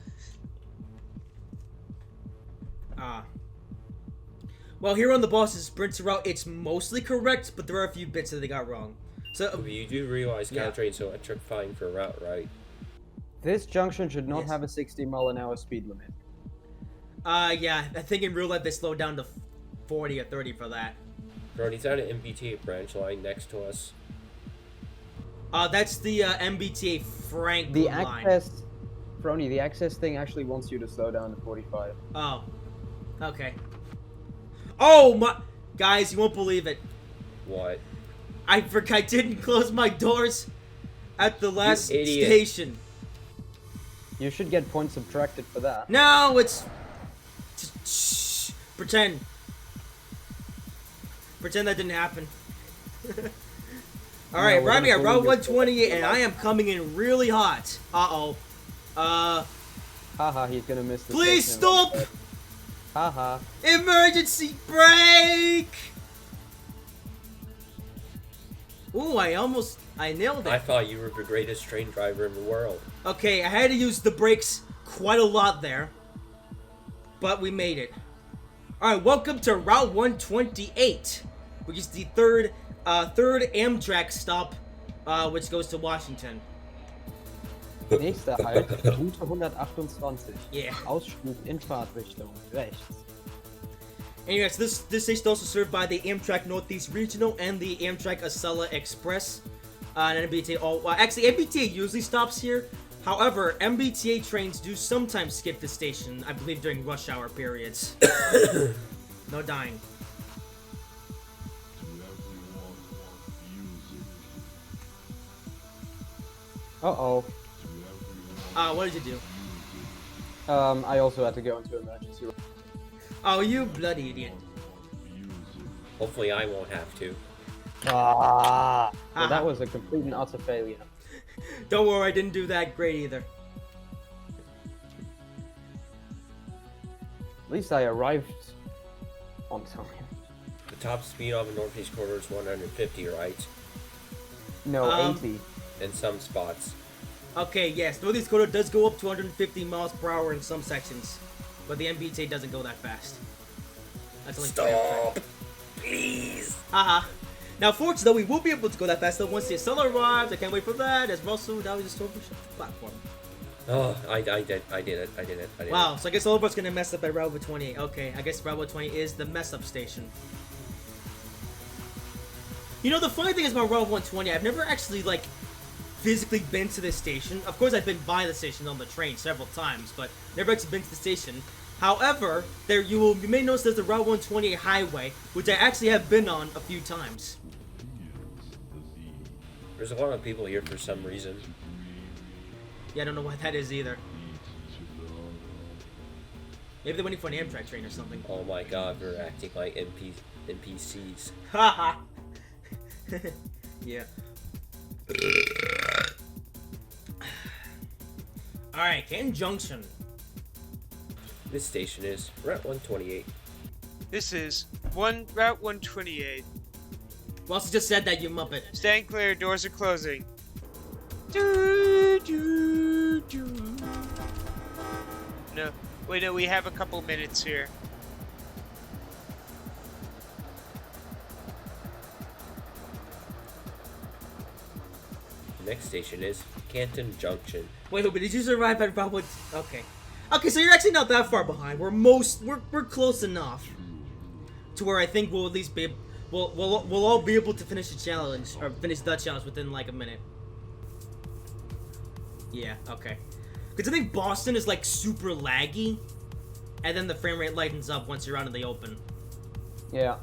[SPEAKER 1] Well, here on the boss's sprinter route, it's mostly correct, but there are a few bits that they got wrong. So
[SPEAKER 2] You do realize
[SPEAKER 1] Yeah.
[SPEAKER 2] Caltrain's electrifying for route, right?
[SPEAKER 4] This junction should not
[SPEAKER 1] Yes.
[SPEAKER 4] have a 60-mile-an-hour speed limit.
[SPEAKER 1] yeah, I think in real life they slowed down to 40 or 30 for that.
[SPEAKER 2] Brony's at an MBTA branch line next to us.
[SPEAKER 1] That's the MBTA Franklin
[SPEAKER 4] The
[SPEAKER 1] line.
[SPEAKER 4] access, Brony, the access thing actually wants you to slow down to 45.
[SPEAKER 1] Oh, okay. Oh my, guys, you won't believe it.
[SPEAKER 2] What?
[SPEAKER 1] I didn't close my doors at the last
[SPEAKER 2] idiot.
[SPEAKER 1] station.
[SPEAKER 4] You should get points subtracted for that.
[SPEAKER 1] No, it's shh, pretend that didn't happen. All right,
[SPEAKER 4] we're
[SPEAKER 1] right
[SPEAKER 4] gonna
[SPEAKER 1] here,
[SPEAKER 4] fully
[SPEAKER 1] Route
[SPEAKER 4] just go
[SPEAKER 1] 128,
[SPEAKER 4] back
[SPEAKER 1] and
[SPEAKER 4] to
[SPEAKER 1] I am coming in really hot.
[SPEAKER 4] Haha, he's gonna miss the
[SPEAKER 1] Please
[SPEAKER 4] station.
[SPEAKER 1] stop!
[SPEAKER 4] Haha.
[SPEAKER 1] Emergency brake! Ooh, I nailed
[SPEAKER 2] I
[SPEAKER 1] it.
[SPEAKER 2] thought you were the greatest train driver in the world.
[SPEAKER 1] Okay, I had to use the brakes quite a lot there, but we made it. All right, welcome to Route 128, which is the third Amtrak stop, which goes to Washington.
[SPEAKER 4] Nächster Halt, Route 128.
[SPEAKER 1] Yeah.
[SPEAKER 4] Ausstieg in Fahrtrichtung rechts.
[SPEAKER 1] Anyways, this station is also served by the Amtrak Northeast Regional and the Amtrak Acela Express. And MBTA actually MBTA usually stops here. However, MBTA trains do sometimes skip the station, I believe during rush hour periods. No dying.
[SPEAKER 4] Uh-oh.
[SPEAKER 1] What did you do?
[SPEAKER 4] I also had to go into emergency room.
[SPEAKER 1] Oh, you bloody idiot.
[SPEAKER 2] Hopefully I won't have to.
[SPEAKER 4] Well,
[SPEAKER 1] Haha.
[SPEAKER 4] that was a complete and utter failure.
[SPEAKER 1] Don't worry, I didn't do that great either.
[SPEAKER 4] At least I arrived on time.
[SPEAKER 2] The top speed on the northeast corridor is 150, right?
[SPEAKER 4] No, 80.
[SPEAKER 2] In some spots.
[SPEAKER 1] Okay, yes, Northeast Corridor does go up to 150 miles per hour in some sections, but the MBTA doesn't go that fast. That's only for Amtrak.
[SPEAKER 2] Stop! Please!
[SPEAKER 1] Haha. Now, fortunately, though, we will be able to go that fast though once the Acela arrives. I can't wait for that. As Russell, now we just overshot the platform.
[SPEAKER 2] Oh, I did it.
[SPEAKER 1] Wow, so I guess all of us gonna mess up at Route 28. Okay, I guess Route 28 is the mess up station. You know, the funny thing is about Route 120, I've never actually, like, physically been to this station. Of course, I've been by the station on the train several times, but never actually been to the station. However, you may notice there's the Route 128 highway, which I actually have been on a few times.
[SPEAKER 2] There's a lot of people here for some reason.
[SPEAKER 1] Yeah, I don't know why that is either. Maybe they're waiting for an Amtrak train or something.
[SPEAKER 2] Oh my god, we're acting like NPCs.
[SPEAKER 1] Haha. Yeah. Alright, Canton Junction.
[SPEAKER 2] This station is Route 128.
[SPEAKER 3] This is Route 128.
[SPEAKER 1] Ross just said that, you muppet.
[SPEAKER 3] Stand clear, doors are closing. No, wait, no, we have a couple minutes here.
[SPEAKER 2] The next station is Canton Junction.
[SPEAKER 1] Wait, but did you survive at Route 1? Okay. Okay, so you're actually not that far behind. We're close enough to where I think we'll at least be we'll all be able to finish the challenge or finish the challenge within like a minute. Yeah, okay. Because I think Boston is like super laggy, and then the frame rate lightens up once you're out in the open.
[SPEAKER 4] Yeah.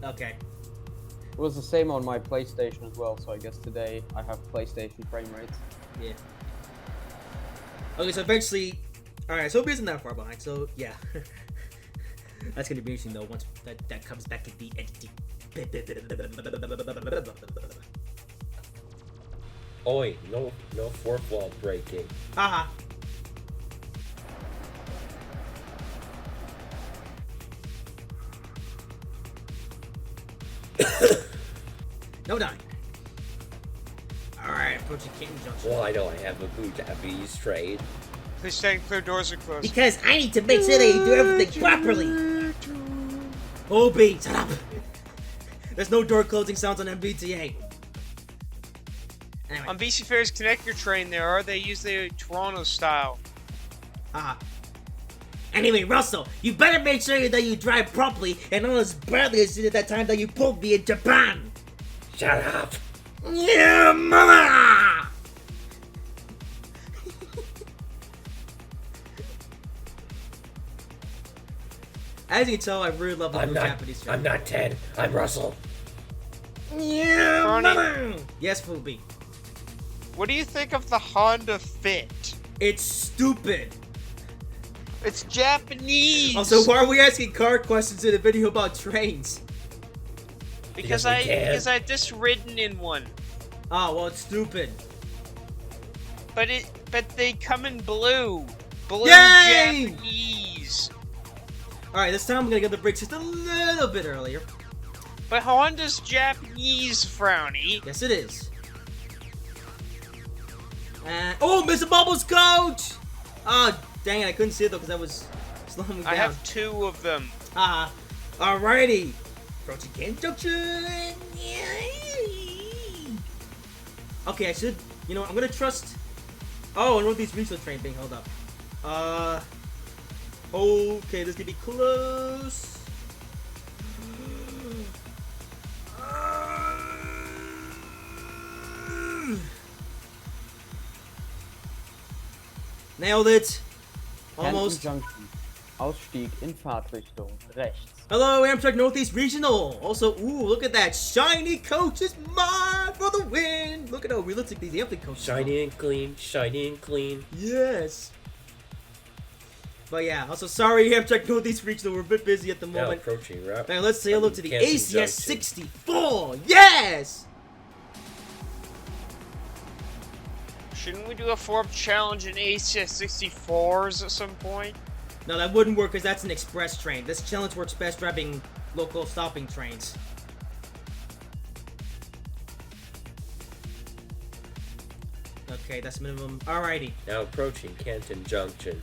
[SPEAKER 1] Okay.
[SPEAKER 4] It was the same on my PlayStation as well, so I guess today I have PlayStation frame rates.
[SPEAKER 1] Yeah. Okay, so eventually, alright, so it isn't that far behind, so yeah. That's gonna be interesting though, once that comes back to the entity.
[SPEAKER 2] Oi, no fourth wall breaking.
[SPEAKER 1] Haha. No dying. Alright, approaching Canton Junction.
[SPEAKER 2] Why do I have a Japanese trade?
[SPEAKER 3] Please stand clear, doors are closing.
[SPEAKER 1] Because I need to make sure they do everything properly. Hoobie, shut up! There's no door closing sounds on MBTA. Anyway.
[SPEAKER 3] On BC Fair's connector train there, or they use the Toronto style.
[SPEAKER 1] Anyway, Russell, you better make sure that you drive properly and not as badly as you did that time that you pulled me in Japan.
[SPEAKER 2] Shut up.
[SPEAKER 1] Yeah, mama! As you can tell, I really love the Japanese train.
[SPEAKER 2] I'm not Ted. I'm Russell.
[SPEAKER 1] Yeah, mama! Yes, Hoobie.
[SPEAKER 3] What do you think of the Honda Fit?
[SPEAKER 1] It's stupid.
[SPEAKER 3] It's Japanese!
[SPEAKER 1] Also, why are we asking car questions in a video about trains?
[SPEAKER 3] Because I just ridden in one.
[SPEAKER 1] Oh, well, it's stupid.
[SPEAKER 3] But they come in blue. Blue
[SPEAKER 1] Yay!
[SPEAKER 3] Japanese.
[SPEAKER 1] Alright, this time I'm gonna get the brakes just a little bit earlier.
[SPEAKER 3] But Honda's Japanese, Frowny.
[SPEAKER 1] Yes, it is. And oh, Mr. Bubbles coach! Oh, dang it, I couldn't see it though because I was slowing me down.
[SPEAKER 3] I have 2 of them.
[SPEAKER 1] Alrighty. Approaching Ken Junction. Okay, I should. You know, I'm gonna trust. Oh, Northeast Regional train being held up. Okay, this could be close. Nailed it. Almost.
[SPEAKER 4] Canton Junction. Ausstieg in Fahrtrichtung. Rechts.
[SPEAKER 1] Hello, Amtrak Northeast Regional. Also, ooh, look at that shiny coach is mine for the win. Look at how realistic these Amtrak coaches are.
[SPEAKER 2] Shiny and clean. Shiny and clean.
[SPEAKER 1] Yes. But yeah, also sorry, Amtrak Northeast Regional. We're a bit busy at the
[SPEAKER 2] Now
[SPEAKER 1] moment.
[SPEAKER 2] approaching route.
[SPEAKER 1] Now let's say hello to the
[SPEAKER 2] Canton
[SPEAKER 1] ACS
[SPEAKER 2] Junction.
[SPEAKER 1] 64. Yes.
[SPEAKER 3] Shouldn't we do a 4-up challenge in ACS 64s at some point?
[SPEAKER 1] No, that wouldn't work because that's an express train. This challenge works best driving local stopping trains. Okay, that's minimum. Alrighty.
[SPEAKER 2] Now approaching Canton Junction.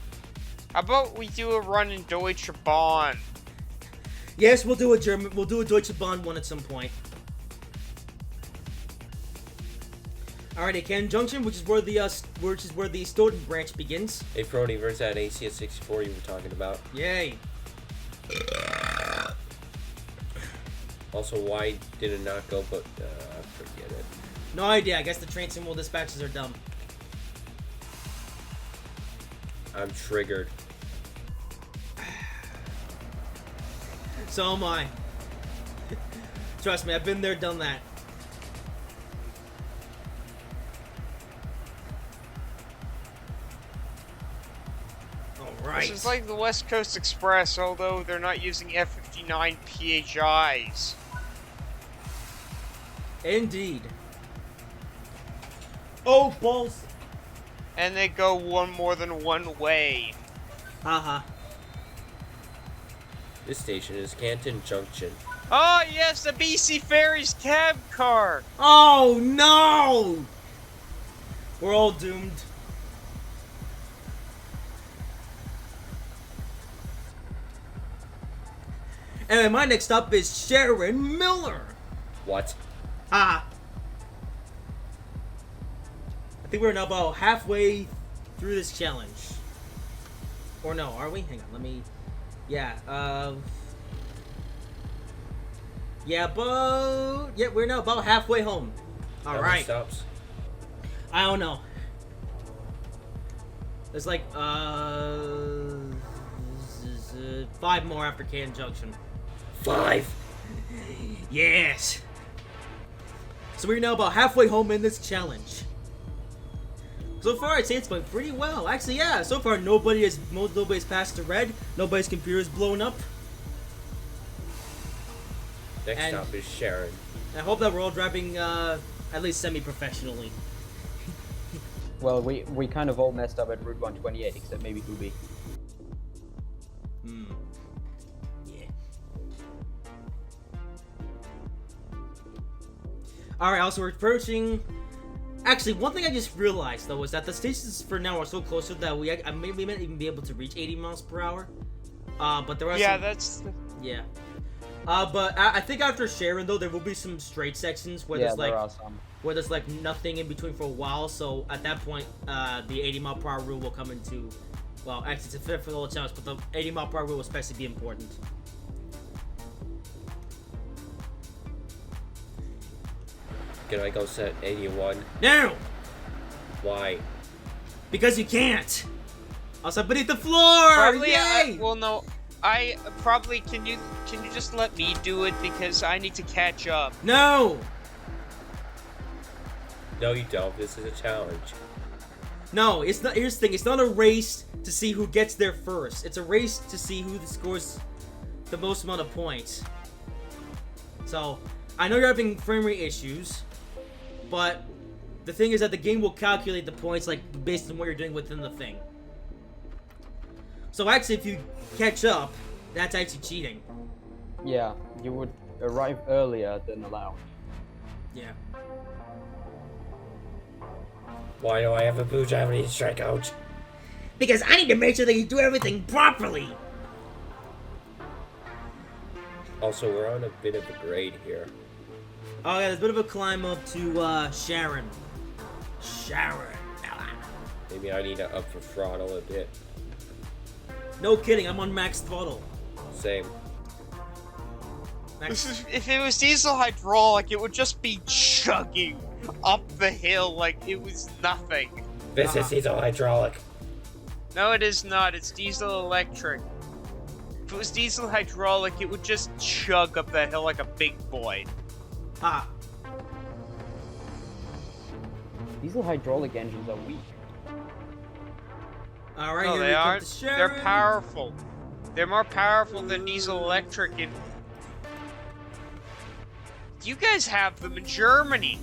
[SPEAKER 3] How about we do a run in Deutsche Bahn?
[SPEAKER 1] Yes, we'll do a Deutsche Bahn one at some point. Alrighty, Canton Junction, which is where the Stoughton branch begins.
[SPEAKER 2] Hey, Prony, where's that ACS 64 you were talking about?
[SPEAKER 1] Yay.
[SPEAKER 2] Also, why did it not go, but forget it.
[SPEAKER 1] No idea. I guess the train symbol dispatches are dumb.
[SPEAKER 2] I'm triggered.
[SPEAKER 1] So am I. Trust me, I've been there, done that. Alright.
[SPEAKER 3] This is like the West Coast Express, although they're not using F59 PHIs.
[SPEAKER 1] Indeed. Oh, balls.
[SPEAKER 3] And they go more than one way.
[SPEAKER 1] Haha.
[SPEAKER 2] This station is Canton Junction.
[SPEAKER 3] Oh yes, the BC Ferries cab car!
[SPEAKER 1] Oh no! We're all doomed. And my next up is Sharon Miller.
[SPEAKER 2] What?
[SPEAKER 1] I think we're now about halfway through this challenge. Or no, are we? Hang on, let me... Yeah, yeah, we're now about halfway home.
[SPEAKER 2] How many
[SPEAKER 1] Alright.
[SPEAKER 2] stops?
[SPEAKER 1] I don't know. There's like, 5 more after Canton Junction.
[SPEAKER 2] 5.
[SPEAKER 1] Yes! So we're now about halfway home in this challenge. So far, I'd say it's going pretty well. Actually, yeah, so far nobody's passed the red. Nobody's computer is blown up.
[SPEAKER 2] Next
[SPEAKER 1] And-
[SPEAKER 2] stop is Sharon.
[SPEAKER 1] I hope that we're all driving, at least semi-professionally.
[SPEAKER 4] Well, we kind of all messed up at Route 128, except maybe Hoobie.
[SPEAKER 1] Hmm. Yeah. Alright, also we're approaching... Actually, one thing I just realized, though, is that the stations for now are so close that we might even be able to reach 80 miles per hour. But there are
[SPEAKER 3] Yeah,
[SPEAKER 1] some...
[SPEAKER 3] that's...
[SPEAKER 1] Yeah. But I think after Sharon though, there will be some straight sections where
[SPEAKER 4] Yeah,
[SPEAKER 1] there's like
[SPEAKER 4] there are some.
[SPEAKER 1] where there's like nothing in between for a while. So at that point, the 80 mph rule will come into. Well, actually, it's a fit for all the channels, but the 80 mph rule will especially be important.
[SPEAKER 2] Can I go set 81?
[SPEAKER 1] No,
[SPEAKER 2] Why?
[SPEAKER 1] because you can't. Also, beneath the floor.
[SPEAKER 3] Probably.
[SPEAKER 1] Yay!
[SPEAKER 3] Well, no. I probably can you just let me do it because I need to catch up.
[SPEAKER 1] No.
[SPEAKER 2] No, you don't. This is a challenge.
[SPEAKER 1] No, it's not. Here's the thing. It's not a race to see who gets there first. It's a race to see who scores the most amount of points. So, I know you're having frame rate issues, but the thing is that the game will calculate the points like based on what you're doing within the thing. So actually, if you catch up, that's actually cheating.
[SPEAKER 4] Yeah, you would arrive earlier than allowed.
[SPEAKER 1] Yeah.
[SPEAKER 2] Why do I have a blue Japanese strikeout?
[SPEAKER 1] Because I need to make sure that you do everything properly.
[SPEAKER 2] Also, we're on a bit of a grade here.
[SPEAKER 1] Oh yeah, there's a bit of a climb up to Sharon.
[SPEAKER 2] Maybe I need to up the throttle a bit.
[SPEAKER 1] No kidding, I'm on max throttle.
[SPEAKER 2] Same.
[SPEAKER 1] Max.
[SPEAKER 3] If it was diesel hydraulic, it would just be chugging up the hill like it was nothing.
[SPEAKER 2] This is diesel hydraulic.
[SPEAKER 3] No, it is not. It's diesel electric. If it was diesel hydraulic, it would just chug up that hill like a big boy.
[SPEAKER 1] Ah.
[SPEAKER 4] Diesel hydraulic engines are weak.
[SPEAKER 1] Alright,
[SPEAKER 3] No,
[SPEAKER 1] here
[SPEAKER 3] they
[SPEAKER 1] we come
[SPEAKER 3] aren't.
[SPEAKER 1] to
[SPEAKER 3] They're
[SPEAKER 1] Sharon.
[SPEAKER 3] powerful. They're more powerful than diesel electric. And you guys have them in Germany.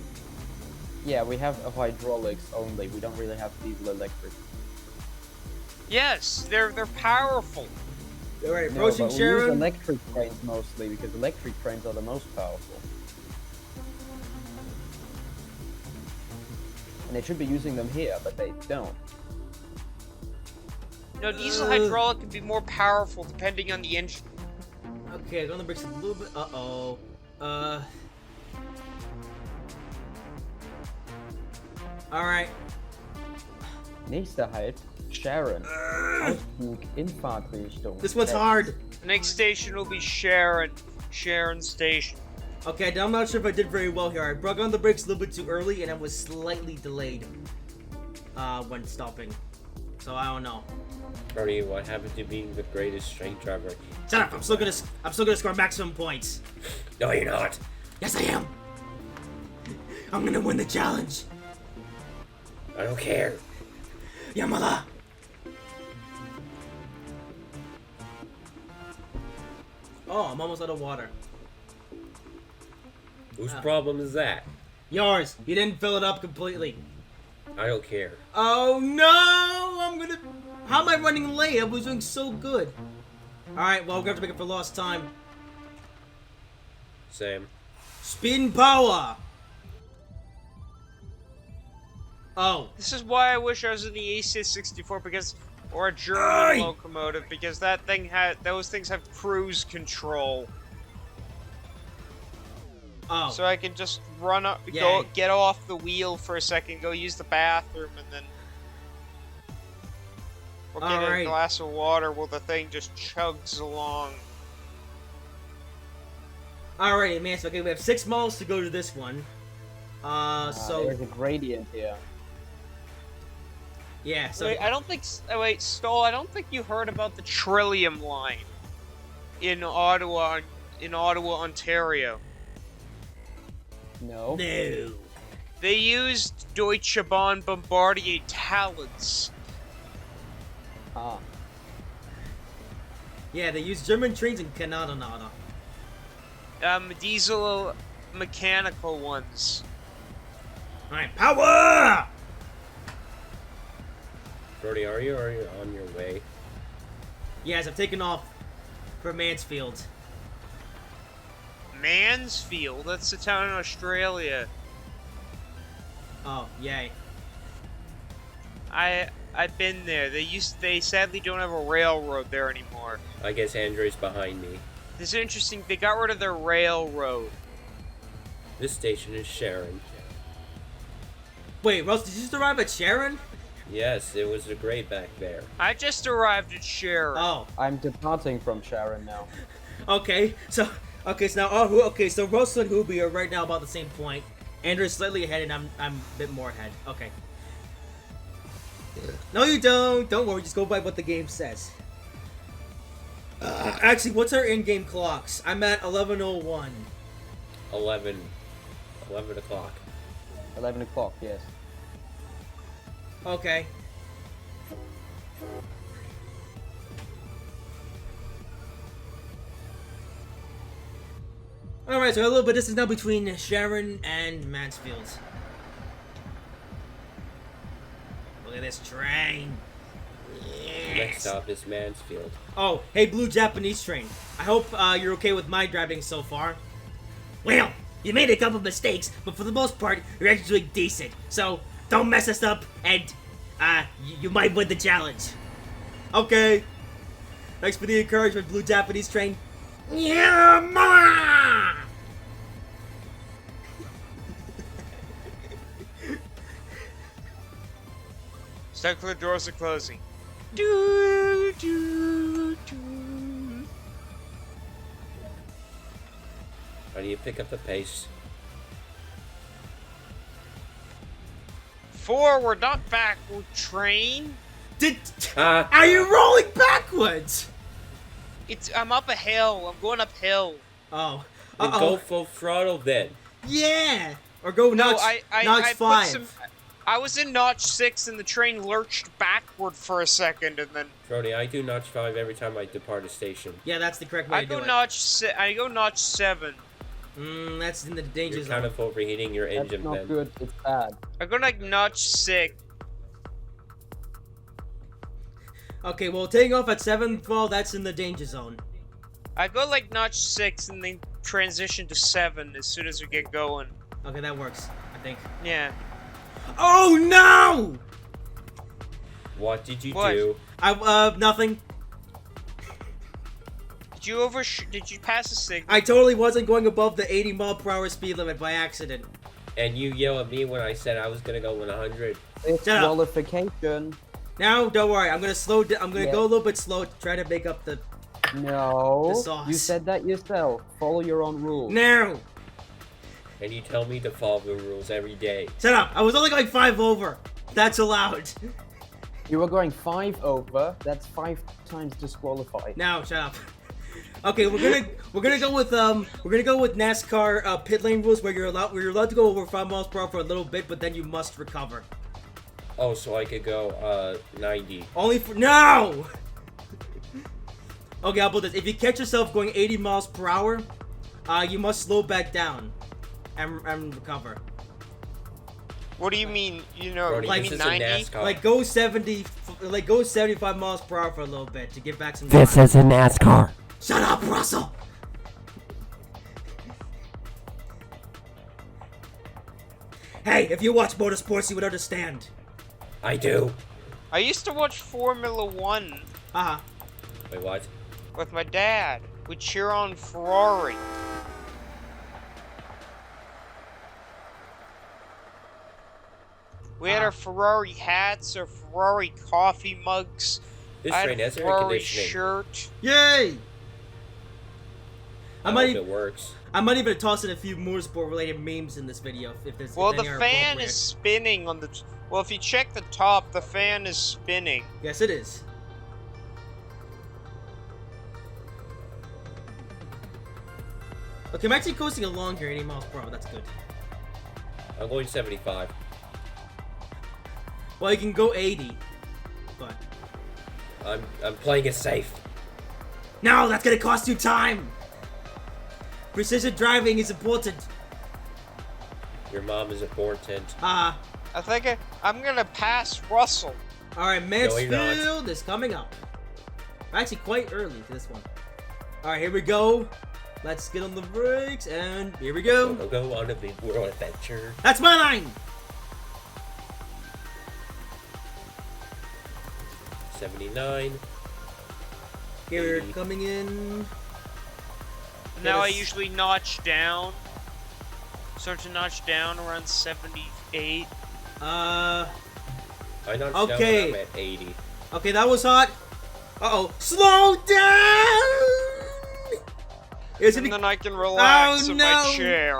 [SPEAKER 4] Yeah, we have hydraulics only. We don't really have diesel electric.
[SPEAKER 3] Yes, they're powerful.
[SPEAKER 1] Alright,
[SPEAKER 4] No,
[SPEAKER 1] approaching
[SPEAKER 4] but we use
[SPEAKER 1] Sharon.
[SPEAKER 4] electric trains mostly because electric trains are the most powerful. And they should be using them here, but they don't.
[SPEAKER 3] No, diesel hydraulic can be more powerful depending on the engine.
[SPEAKER 1] Okay, on the brakes a little bit. Uh-oh. Alright.
[SPEAKER 4] Nächster Halt, Sharon. Ausflug in Fahrtrichtung.
[SPEAKER 1] This one's hard.
[SPEAKER 3] The next station will be Sharon Station.
[SPEAKER 1] Okay, I'm not sure if I did very well here. I broke on the brakes a little bit too early and I was slightly delayed when stopping. So I don't know.
[SPEAKER 2] Brody, what happened to being the greatest straight driver?
[SPEAKER 1] Shut up! I'm still gonna score maximum points.
[SPEAKER 2] No, you're not.
[SPEAKER 1] Yes, I am. I'm gonna win the challenge.
[SPEAKER 2] I don't care.
[SPEAKER 1] Yamada. Oh, I'm almost out of water.
[SPEAKER 2] Whose problem is that?
[SPEAKER 1] Yours. You didn't fill it up completely.
[SPEAKER 2] I don't care.
[SPEAKER 1] Oh no! I'm gonna. How am I running late? I was doing so good. Alright, well, we're gonna have to make it for lost time.
[SPEAKER 2] Same.
[SPEAKER 1] Spin power! Oh.
[SPEAKER 3] This is why I wish I was in the AC-64 because, or a German
[SPEAKER 1] Aye.
[SPEAKER 3] locomotive, because those things have cruise control.
[SPEAKER 1] Oh.
[SPEAKER 3] So I can just run up,
[SPEAKER 1] Yay.
[SPEAKER 3] get off the wheel for a second, go use the bathroom, and then or get a
[SPEAKER 1] Alright.
[SPEAKER 3] glass of water while the thing just chugs along.
[SPEAKER 1] Alrighty, man. So, okay, we have 6 miles to go to this one. So.
[SPEAKER 4] There's a gradient here.
[SPEAKER 1] Yeah, so.
[SPEAKER 3] Wait, I don't think. Wait, Stoll. I don't think you heard about the Trillium line in Ottawa, Ontario.
[SPEAKER 4] No.
[SPEAKER 1] No.
[SPEAKER 3] They used Deutsche Bahn Bombardier Talons.
[SPEAKER 4] Ah.
[SPEAKER 1] Yeah, they use German trains in Canada.
[SPEAKER 3] Diesel mechanical ones.
[SPEAKER 1] Alright, power!
[SPEAKER 2] Brody, are you on your way?
[SPEAKER 1] Yes, I've taken off for Mansfield.
[SPEAKER 3] Mansfield? That's a town in Australia.
[SPEAKER 1] Oh, yay.
[SPEAKER 3] I've been there. They sadly don't have a railroad there anymore.
[SPEAKER 2] I guess Andre's behind me.
[SPEAKER 3] This is interesting. They got rid of the railroad.
[SPEAKER 2] This station is Sharon.
[SPEAKER 1] Wait, Russ, did you just arrive at Sharon?
[SPEAKER 2] Yes, it was a gray back there.
[SPEAKER 3] I just arrived at Sharon.
[SPEAKER 1] Oh,
[SPEAKER 4] I'm departing from Sharon now.
[SPEAKER 1] okay. So now, so Russ and Hoobie are right now about the same point. Andrew's slightly ahead, and I'm a bit more ahead. Okay. No, you don't. Don't worry. Just go by what the game says. Actually, what's our in-game clocks? I'm at 11:01.
[SPEAKER 2] 11 o'clock.
[SPEAKER 4] 11 o'clock, yes.
[SPEAKER 1] Okay. Alright, so a little bit distance now between Sharon and Mansfield. Look at this train. Yes.
[SPEAKER 2] Next stop is Mansfield.
[SPEAKER 1] Oh, hey, blue Japanese train. I hope you're okay with my driving so far. Well, you made a couple mistakes, but for the most part, you're actually doing decent. So, don't mess us up, and you might win the challenge. Okay. Thanks for the encouragement, blue Japanese train. Yeah, ma!
[SPEAKER 3] Circular doors are closing. Do, do, do.
[SPEAKER 2] How do you pick up the pace?
[SPEAKER 3] Forward, not backward, train.
[SPEAKER 1] Are you rolling backwards?
[SPEAKER 3] I'm up a hill. I'm going uphill.
[SPEAKER 1] Oh.
[SPEAKER 2] Then go full throttle then.
[SPEAKER 1] Yeah. Or go notch, notch 5.
[SPEAKER 3] I was in notch 6 and the train lurched backward for a second and then...
[SPEAKER 2] Brody, I do notch 5 every time I depart a station.
[SPEAKER 1] Yeah, that's the correct way to do it.
[SPEAKER 3] I go notch 7.
[SPEAKER 1] That's in the danger
[SPEAKER 2] You're
[SPEAKER 1] zone.
[SPEAKER 2] kind of overheating your engine,
[SPEAKER 4] That's not
[SPEAKER 2] then.
[SPEAKER 4] good, it's bad.
[SPEAKER 3] I go like notch 6.
[SPEAKER 1] Okay, well, taking off at 7, well, that's in the danger zone.
[SPEAKER 3] I go like notch 6 and then transition to 7 as soon as we get going.
[SPEAKER 1] Okay, that works, I think.
[SPEAKER 3] Yeah.
[SPEAKER 1] Oh, no!
[SPEAKER 2] What did you
[SPEAKER 3] What?
[SPEAKER 2] do?
[SPEAKER 1] Nothing.
[SPEAKER 3] Did you pass a signal?
[SPEAKER 1] I totally wasn't going above the 80-mile-per-hour speed limit by accident.
[SPEAKER 2] And you yell at me when I said I was gonna go 100.
[SPEAKER 4] It's
[SPEAKER 1] Shut up.
[SPEAKER 4] qualification.
[SPEAKER 1] Now, don't worry, I'm gonna I'm gonna
[SPEAKER 4] Yeah.
[SPEAKER 1] go a little bit slow to try to make up the...
[SPEAKER 4] No,
[SPEAKER 1] The sauce.
[SPEAKER 4] you said that yourself. Follow your own rules.
[SPEAKER 1] No!
[SPEAKER 2] And you tell me to follow the rules every day.
[SPEAKER 1] Shut up, I was only going 5 over. That's allowed.
[SPEAKER 4] You were going 5 over. That's 5 times disqualified.
[SPEAKER 1] Now, shut up. Okay, we're gonna go with NASCAR pit lane rules where you're allowed to go over 5 miles per hour for a little bit, but then you must recover.
[SPEAKER 2] Oh, so I could go 90.
[SPEAKER 1] Only for no. Okay, I'll put this. If you catch yourself going 80 miles per hour, you must slow back down and recover.
[SPEAKER 3] What do you mean?
[SPEAKER 2] Brody,
[SPEAKER 1] like
[SPEAKER 2] this is
[SPEAKER 3] 90?
[SPEAKER 2] a NASCAR.
[SPEAKER 1] Like go 75 miles per hour for a little bit to get back some.
[SPEAKER 5] This
[SPEAKER 1] time.
[SPEAKER 5] is a NASCAR.
[SPEAKER 1] Shut up, Russell. Hey, if you watch motorsports, you would understand.
[SPEAKER 2] I do.
[SPEAKER 3] I used to watch Formula 1
[SPEAKER 1] Uh-huh.
[SPEAKER 2] Wait, what?
[SPEAKER 3] with my dad. We'd cheer on Ferrari. We had our Ferrari hats, our Ferrari coffee mugs.
[SPEAKER 2] This
[SPEAKER 3] I had
[SPEAKER 2] train
[SPEAKER 3] a
[SPEAKER 2] has air
[SPEAKER 3] Ferrari
[SPEAKER 2] conditioning.
[SPEAKER 3] shirt.
[SPEAKER 1] Yay!
[SPEAKER 2] I hope it works.
[SPEAKER 1] I might even toss in a few motorsport related memes in this video if there's.
[SPEAKER 3] Well,
[SPEAKER 1] if
[SPEAKER 3] the
[SPEAKER 1] any are
[SPEAKER 3] fan
[SPEAKER 1] appropriate.
[SPEAKER 3] is spinning on the... Well, if you check the top, the fan is spinning.
[SPEAKER 1] Yes, it is. Okay, I'm actually coasting along here, 80 miles per hour. That's good.
[SPEAKER 2] I'm going 75.
[SPEAKER 1] Well, you can go 80, but
[SPEAKER 2] I'm playing it safe.
[SPEAKER 1] no, that's gonna cost you time. Precision driving is important.
[SPEAKER 2] Your mom is important.
[SPEAKER 3] I think I'm gonna pass Russell.
[SPEAKER 1] All right,
[SPEAKER 2] you're not.
[SPEAKER 1] Mansfield is coming up. Actually, quite early for this one. All right, here we go. Let's get on the brakes, and here we go.
[SPEAKER 2] We'll go on a big world adventure.
[SPEAKER 1] That's my line.
[SPEAKER 2] 79.
[SPEAKER 1] Here we're
[SPEAKER 2] 80.
[SPEAKER 1] coming in.
[SPEAKER 3] Now I
[SPEAKER 1] Yes.
[SPEAKER 3] usually notch down. Start to notch down around 78.
[SPEAKER 2] I notched
[SPEAKER 1] Okay.
[SPEAKER 2] down when I'm at 80.
[SPEAKER 1] Okay, that was hot. Uh-oh. Slow down! Is
[SPEAKER 3] And
[SPEAKER 1] it...
[SPEAKER 3] then I can relax
[SPEAKER 1] Oh,
[SPEAKER 3] in
[SPEAKER 1] no.
[SPEAKER 3] my chair.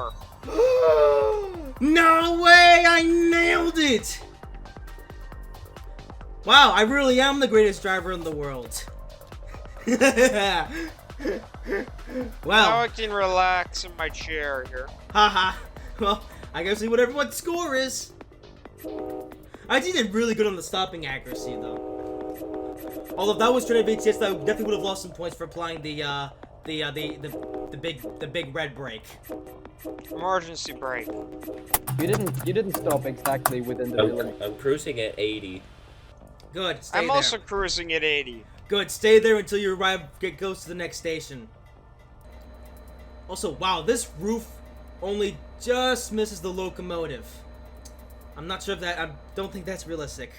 [SPEAKER 1] No way! I nailed it! Wow, I really am the greatest driver in the world.
[SPEAKER 3] Now
[SPEAKER 1] Wow.
[SPEAKER 3] I can relax in my chair here.
[SPEAKER 1] Haha. Well, I gotta see what everyone's score is. I did really good on the stopping accuracy, though. Although if that was Trinity VTS, I definitely would have lost some points for applying the big red brake.
[SPEAKER 3] Emergency brake.
[SPEAKER 4] You didn't stop exactly within the village.
[SPEAKER 2] I'm cruising at 80.
[SPEAKER 1] Good. Stay
[SPEAKER 3] I'm
[SPEAKER 1] there.
[SPEAKER 3] also cruising at 80.
[SPEAKER 1] Good. Stay there until you get close to the next station. Also, wow, this roof only just misses the locomotive. I'm not sure if that. I don't think that's realistic.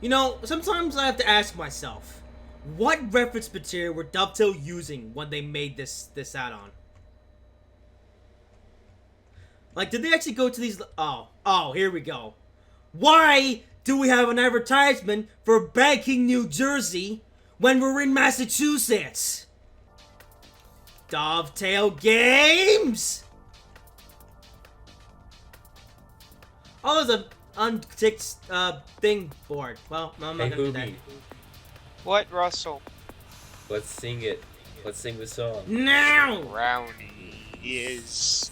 [SPEAKER 1] You know, sometimes I have to ask myself, what reference material were Dovetail using when they made this add-on? Like, did they actually go to these? Oh, here we go. Why do we have an advertisement for Banking, New Jersey, when we're in Massachusetts? Dovetail Games. Oh, there's a unticked thing board. Well, I'm not
[SPEAKER 2] Hey,
[SPEAKER 1] gonna do that.
[SPEAKER 2] Hoobie,
[SPEAKER 3] What, Russell?
[SPEAKER 2] let's sing it. Let's sing the song.
[SPEAKER 1] Now!
[SPEAKER 3] Brownie is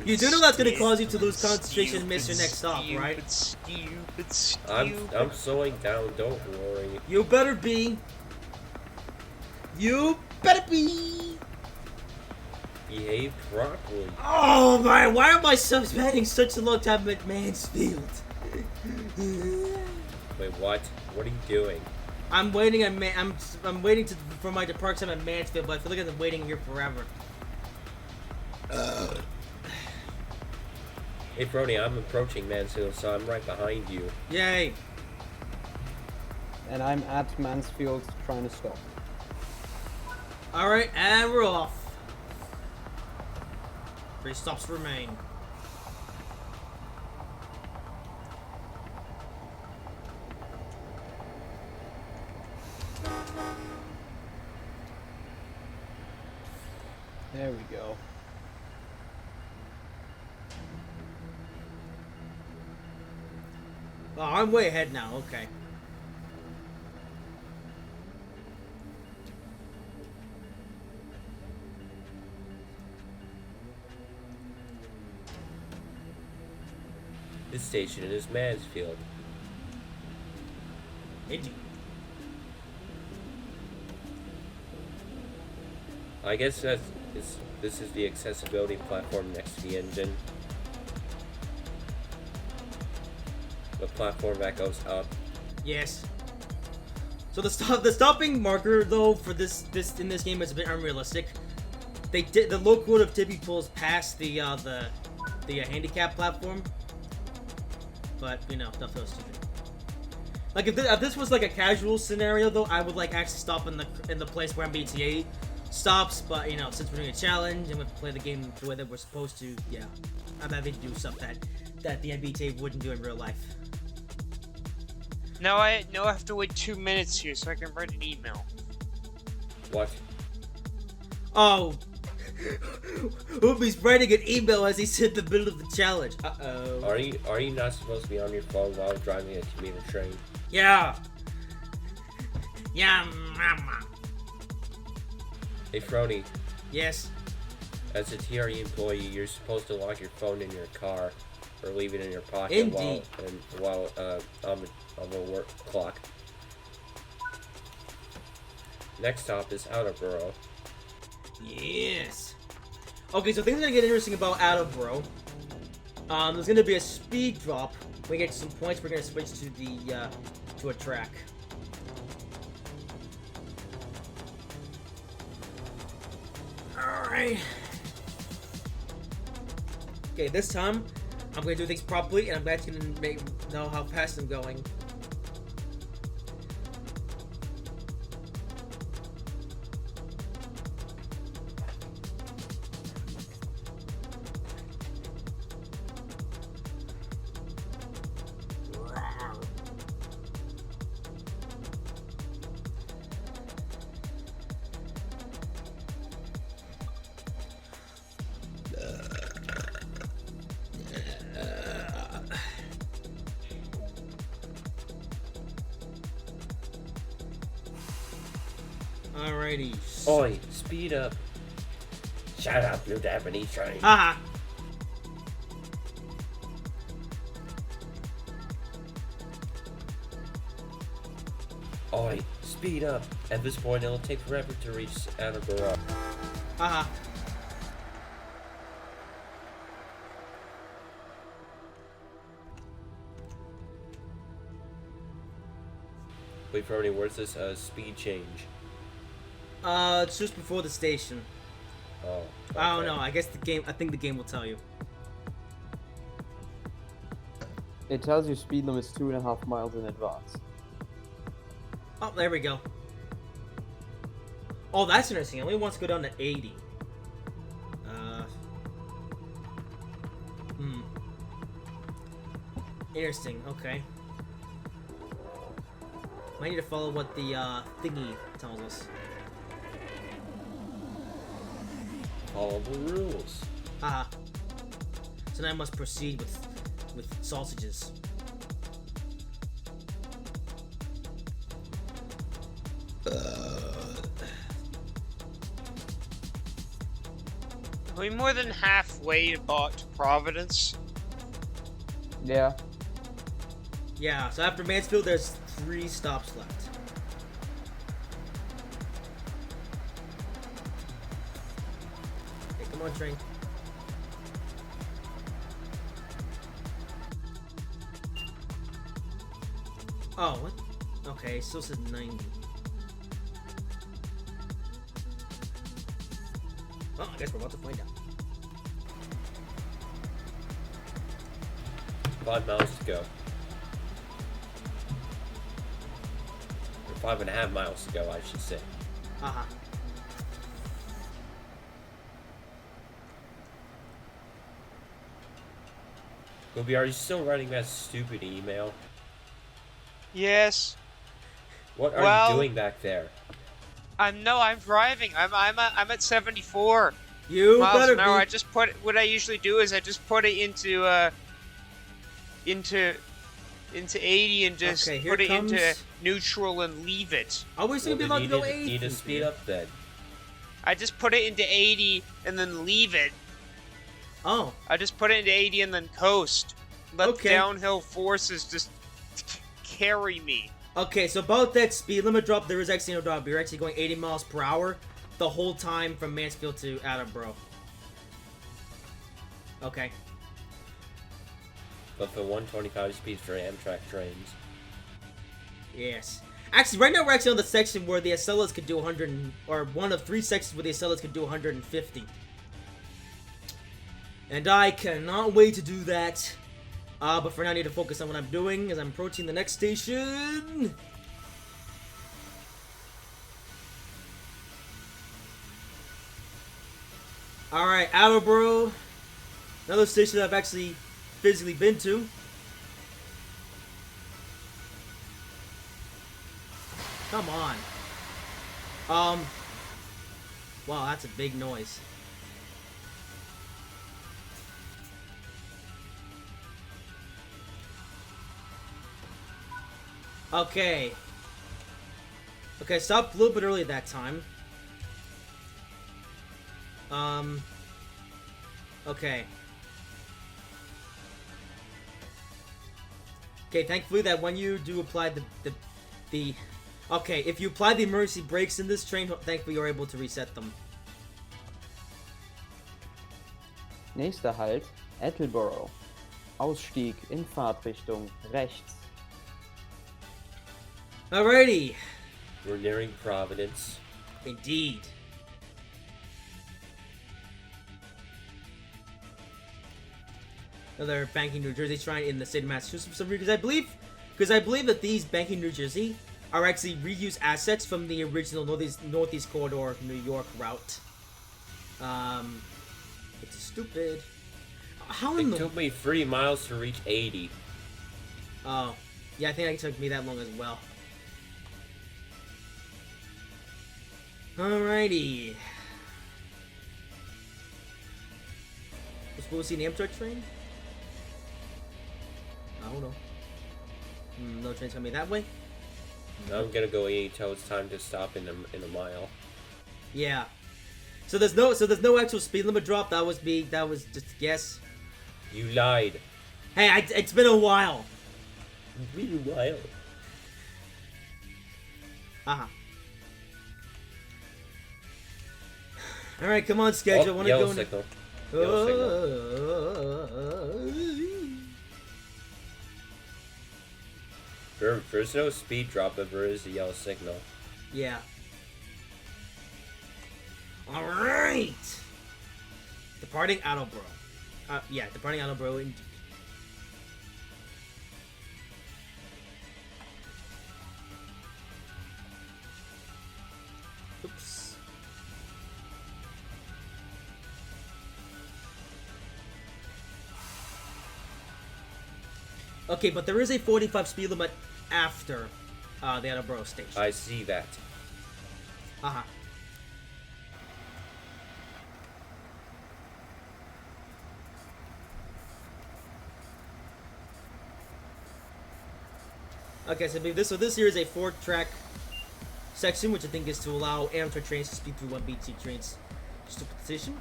[SPEAKER 1] You do know that's gonna cause you to lose concentration and miss your next stop, right?
[SPEAKER 3] Stupid.
[SPEAKER 2] I'm slowing down, don't worry.
[SPEAKER 1] You better be. You better be.
[SPEAKER 2] Behave properly.
[SPEAKER 1] Oh my! Why am I spending such a long time at Mansfield?
[SPEAKER 2] Wait, what? What are you doing?
[SPEAKER 1] I'm waiting at I'm waiting for my departure time at Mansfield, but I feel like I've been waiting here forever.
[SPEAKER 2] Hey, Brody, I'm approaching Mansfield, so I'm right behind you.
[SPEAKER 1] Yay!
[SPEAKER 4] And I'm at Mansfield trying to stop.
[SPEAKER 1] All right, and we're off. 3 stops remain.
[SPEAKER 4] There we go.
[SPEAKER 1] Oh, I'm way ahead now. Okay.
[SPEAKER 2] This station is Mansfield.
[SPEAKER 1] Indeed.
[SPEAKER 2] I guess this is the accessibility platform next to the engine. The platform that goes up.
[SPEAKER 1] Yes. So the stopping marker though for this in this game is a bit unrealistic. The locomotive typically pulls past the handicap platform, but you know, stuff so stupid. Like if this was like a casual scenario though, I would like actually stop in the place where MBTA stops. But you know, since we're doing a challenge and we have to play the game the way that we're supposed to, yeah, I'm having to do stuff that the MBTA wouldn't do in real life.
[SPEAKER 3] Now I have to wait 2 minutes here so I can write an email.
[SPEAKER 2] What?
[SPEAKER 1] Oh, Hoobie's writing an email as he's in the middle of the challenge. Uh-oh.
[SPEAKER 2] Are you not supposed to be on your phone while driving a commuter train?
[SPEAKER 1] Yeah. Yeah, mama.
[SPEAKER 2] Hey, Frony,
[SPEAKER 1] Yes.
[SPEAKER 2] as a TRE employee, you're supposed to lock your phone in your car or leave it in your pocket
[SPEAKER 1] Indeed.
[SPEAKER 2] while on the work clock. Next stop is Outerborough.
[SPEAKER 1] Yes. Okay, so things are gonna get interesting about Attleboro. There's gonna be a speed drop. We get some points. We're gonna switch to the to a track. All right. Okay, this time I'm gonna do things properly, and I'm actually gonna know how fast I'm going. Alrighty.
[SPEAKER 2] Oi, speed up. Shut up, you Japanese train.
[SPEAKER 1] Haha.
[SPEAKER 2] Oi, speed up. At this point, it'll take forever to reach Attleboro.
[SPEAKER 1] Haha.
[SPEAKER 2] Wait for any words. This speed change.
[SPEAKER 1] It's just before the station.
[SPEAKER 2] Oh.
[SPEAKER 1] I don't
[SPEAKER 2] okay.
[SPEAKER 1] know. I guess the game. I think the game will tell you.
[SPEAKER 4] It tells you speed limit is 2.5 miles in advance.
[SPEAKER 1] Oh, there we go. Oh, that's interesting. It only wants to go down to 80. Interesting. Okay. Might need to follow what the thingy tells us.
[SPEAKER 2] Follow the rules.
[SPEAKER 1] Haha. So now I must proceed with sausages.
[SPEAKER 3] Are we more than halfway about to Providence?
[SPEAKER 4] Yeah.
[SPEAKER 1] Yeah. So after Mansfield, there's 3 stops left. Hey, come on, train. Oh, what? Okay, it still says 90. Well, I guess we're about to find out.
[SPEAKER 2] 5 miles to go. Or 5.5 miles to go, I should say.
[SPEAKER 1] Haha.
[SPEAKER 2] Hoobie, are you still writing that stupid email?
[SPEAKER 3] Yes.
[SPEAKER 2] What are
[SPEAKER 3] Well-
[SPEAKER 2] you doing back there?
[SPEAKER 3] I'm driving. I'm at 74
[SPEAKER 1] You
[SPEAKER 3] miles
[SPEAKER 1] better
[SPEAKER 3] an hour. I
[SPEAKER 1] be.
[SPEAKER 3] just put what I usually do is I just put it into 80 and just
[SPEAKER 1] Okay, here
[SPEAKER 3] put it
[SPEAKER 1] comes-
[SPEAKER 3] into neutral and leave it.
[SPEAKER 1] I was gonna be allowed to go 80.
[SPEAKER 2] Need to speed up then.
[SPEAKER 3] I just put it into 80 and then leave it.
[SPEAKER 1] Oh,
[SPEAKER 3] I just put it into 80 and then coast. Let
[SPEAKER 1] Okay.
[SPEAKER 3] the downhill forces just carry me.
[SPEAKER 1] okay. So about that speed limit drop, there is actually no drop. You're actually going 80 miles per hour the whole time from Mansfield to Attleboro. Okay.
[SPEAKER 2] But for 125 speed for Amtrak trains.
[SPEAKER 1] Yes. Actually, right now we're actually on the section where the Acellas could do 100, or one of 3 sections where the Acellas could do 150. And I cannot wait to do that. But for now, I need to focus on what I'm doing as I'm approaching the next station. Alright, Attleboro. Another station that I've actually physically been to. Come on. Wow, that's a big noise. Okay. Okay, stopped a little bit early that time. Okay. Okay, thankfully that when you do apply the okay, if you apply the emergency brakes in this train, thankfully you're able to reset them.
[SPEAKER 4] Nächster Halt, Attleboro. Ausstieg in Fahrtrichtung rechts.
[SPEAKER 1] Alrighty.
[SPEAKER 2] We're nearing Providence.
[SPEAKER 1] Indeed. Another banking New Jersey shrine in the state of Massachusetts for some reason, because I believe that these banking New Jersey are actually reused assets from the original Northeast Corridor New York route. It's stupid. How in
[SPEAKER 2] It
[SPEAKER 1] the...
[SPEAKER 2] took me 3 miles to reach 80.
[SPEAKER 1] Oh. Yeah, I think it took me that long as well. Alrighty. We're supposed to see an Amtrak train? I don't know. No train's coming that way?
[SPEAKER 2] Now I'm gonna go eat until it's time to stop in a mile.
[SPEAKER 1] Yeah. So there's no actual speed limit drop. That was just a guess.
[SPEAKER 2] You lied.
[SPEAKER 1] Hey, it's been a while.
[SPEAKER 2] Really wild.
[SPEAKER 1] Uh-huh. All right, come on, schedule.
[SPEAKER 2] Oh,
[SPEAKER 1] Wanna
[SPEAKER 2] yellow
[SPEAKER 1] go
[SPEAKER 2] signal.
[SPEAKER 1] in...
[SPEAKER 2] There's no speed drop, but there is a yellow signal.
[SPEAKER 1] Yeah. All right. Departing Attleboro. Yeah, departing Attleboro. Oops. Okay, but there is a 45 speed limit after the Attleboro station.
[SPEAKER 2] I see that.
[SPEAKER 1] Uh-huh. Okay, so this here is a 4-track section, which I think is to allow Amtrak trains to speed through one BT train's station.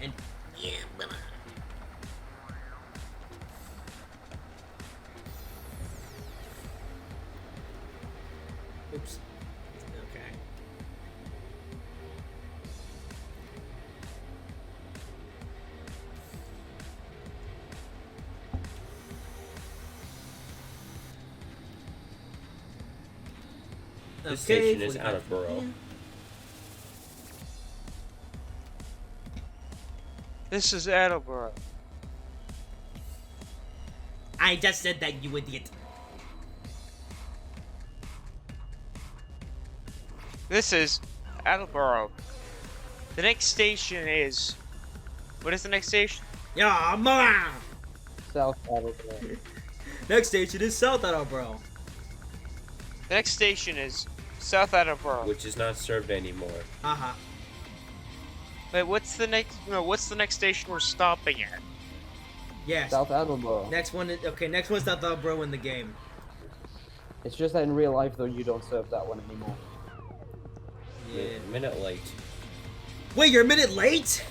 [SPEAKER 1] And yeah, oops. Okay.
[SPEAKER 2] This station is
[SPEAKER 1] 45.
[SPEAKER 2] Attleboro.
[SPEAKER 3] This is Attleboro.
[SPEAKER 1] I just said that, you idiot.
[SPEAKER 3] This is Attleboro. The next station is... What is the next station?
[SPEAKER 1] Yeah, ma.
[SPEAKER 4] South Attleboro.
[SPEAKER 1] Next station is South Attleboro.
[SPEAKER 3] The next station is South Attleboro.
[SPEAKER 2] Which is not served anymore.
[SPEAKER 1] Uh-huh.
[SPEAKER 3] Wait, what's the next... No, what's the next station we're stopping at?
[SPEAKER 1] Yes.
[SPEAKER 4] South Attleboro.
[SPEAKER 1] Next one. Okay, next one's South Attleboro in the game.
[SPEAKER 4] It's just that in real life, though, you don't serve that one anymore.
[SPEAKER 1] Yeah.
[SPEAKER 2] Minute late.
[SPEAKER 1] Wait, you're a minute late?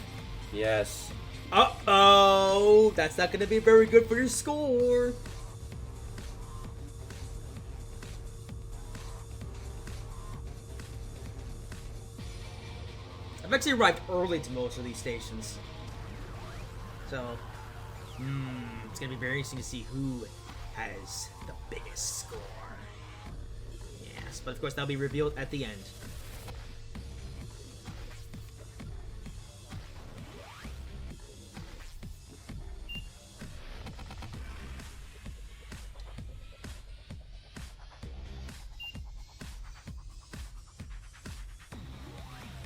[SPEAKER 2] Yes.
[SPEAKER 1] Uh-oh. That's not going to be very good for your score. I've actually arrived early to most of these stations. So, it's going to be very interesting to see who has the biggest score. Yes, but of course that'll be revealed at the end.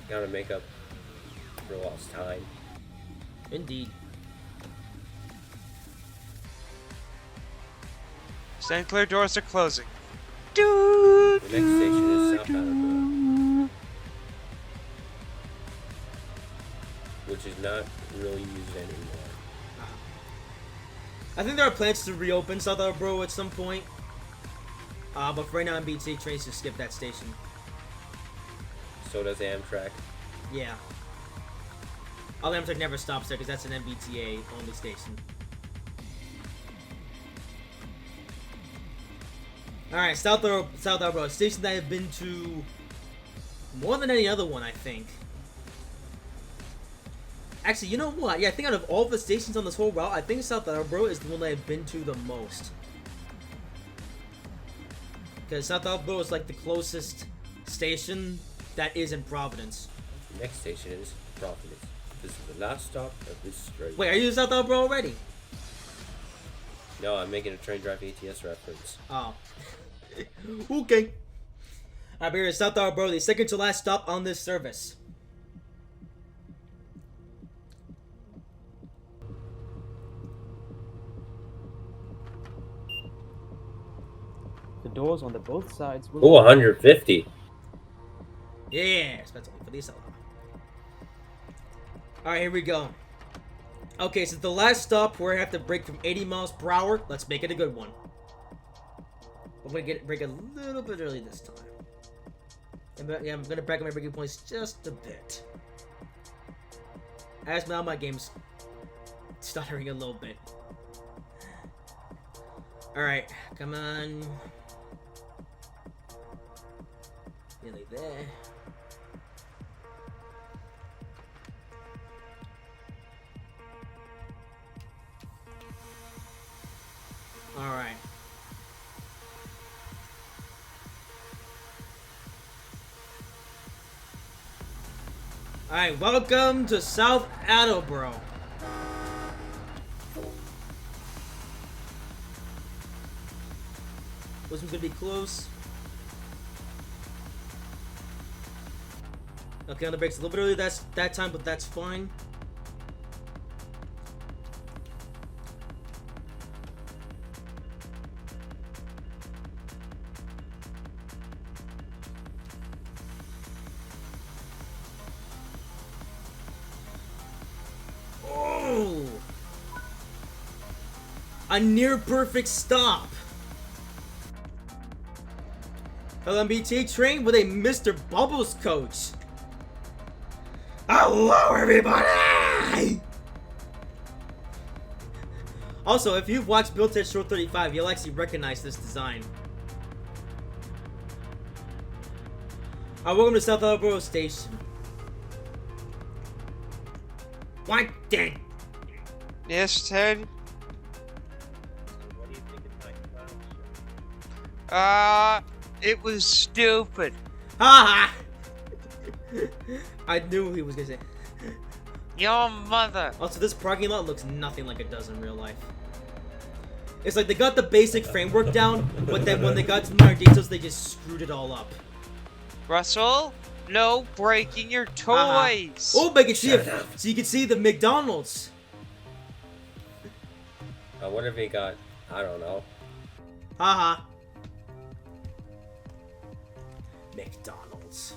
[SPEAKER 2] Gotta make up for lost time.
[SPEAKER 1] Indeed.
[SPEAKER 3] Stand clear, doors are closing.
[SPEAKER 2] The next station is South Attleboro, which is not really used anymore.
[SPEAKER 1] I think there are plans to reopen South Attleboro at some point. But for right now, MBTA trains to skip that station.
[SPEAKER 2] So does Amtrak.
[SPEAKER 1] Yeah. Although Amtrak never stops there because that's an MBTA only station. Alright, South Attleboro, a station that I've been to more than any other one, I think. Actually, you know what? Yeah, I think out of all the stations on this whole route, I think South Attleboro is the one that I've been to the most. Because South Attleboro is like the closest station that is in Providence.
[SPEAKER 2] The next station is Providence. This is the last stop of this stretch.
[SPEAKER 1] Wait, are you in South Attleboro already?
[SPEAKER 2] No, I'm making a train drive ATS reference.
[SPEAKER 1] Oh. Okay. Alright, here is South Attleboro, the second to last stop on this service.
[SPEAKER 4] The doors on the both sides will...
[SPEAKER 2] Oh, 150.
[SPEAKER 1] Yeah, especially for these. Alright, here we go. Okay, so the last stop where I have to brake from 80 miles per hour, let's make it a good one. I'm gonna break a little bit early this time. Yeah, I'm gonna back up my breaking points just a bit. As now my game's stuttering a little bit. Alright, come on. Nearly there. Alright. Alright, welcome to South Attleboro. Wasn't gonna be close. Okay, on the brakes a little bit early that time, but that's fine. Oh! A near perfect stop. MBTA train with a Mr. Bubbles coach. Hello, everybody! Also, if you've watched Built at Show 35, you'll actually recognize this design. Welcome to South Attleboro Station. What the?
[SPEAKER 3] Yes, Ted?
[SPEAKER 2] What do you think of my clown show?
[SPEAKER 3] It was stupid.
[SPEAKER 1] Ha I knew he was gonna say.
[SPEAKER 3] Your mother.
[SPEAKER 1] Also, this parking lot looks nothing like it does in real life. It's like they got the basic framework down, but then when they got to minor details, they just screwed it all up.
[SPEAKER 3] Russell, no breaking your toys.
[SPEAKER 1] Oh, but you can see it. So you can see the McDonald's.
[SPEAKER 2] What have we got? I don't know.
[SPEAKER 1] Haha. McDonald's.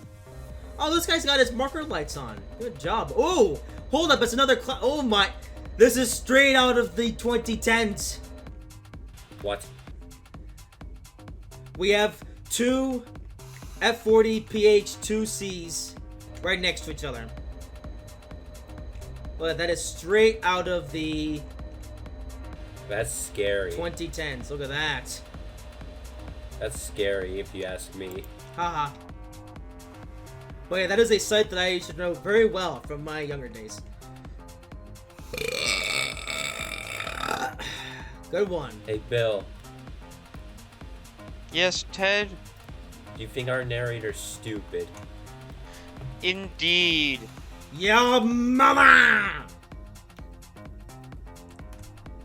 [SPEAKER 1] Oh, this guy's got his marker lights on. Good job. Oh, hold up. It's another oh my. This is straight out of the 2010s.
[SPEAKER 2] What?
[SPEAKER 1] We have two F40 PH2Cs right next to each other. Well, that is straight out of the
[SPEAKER 2] That's scary.
[SPEAKER 1] 2010s. Look at that.
[SPEAKER 2] That's scary if you ask me.
[SPEAKER 1] Haha. But yeah, that is a site that I should know very well from my younger days. Good one.
[SPEAKER 2] Hey, Bill.
[SPEAKER 3] Yes, Ted?
[SPEAKER 2] Do you think our narrator's stupid?
[SPEAKER 3] Indeed.
[SPEAKER 1] Yo, mama!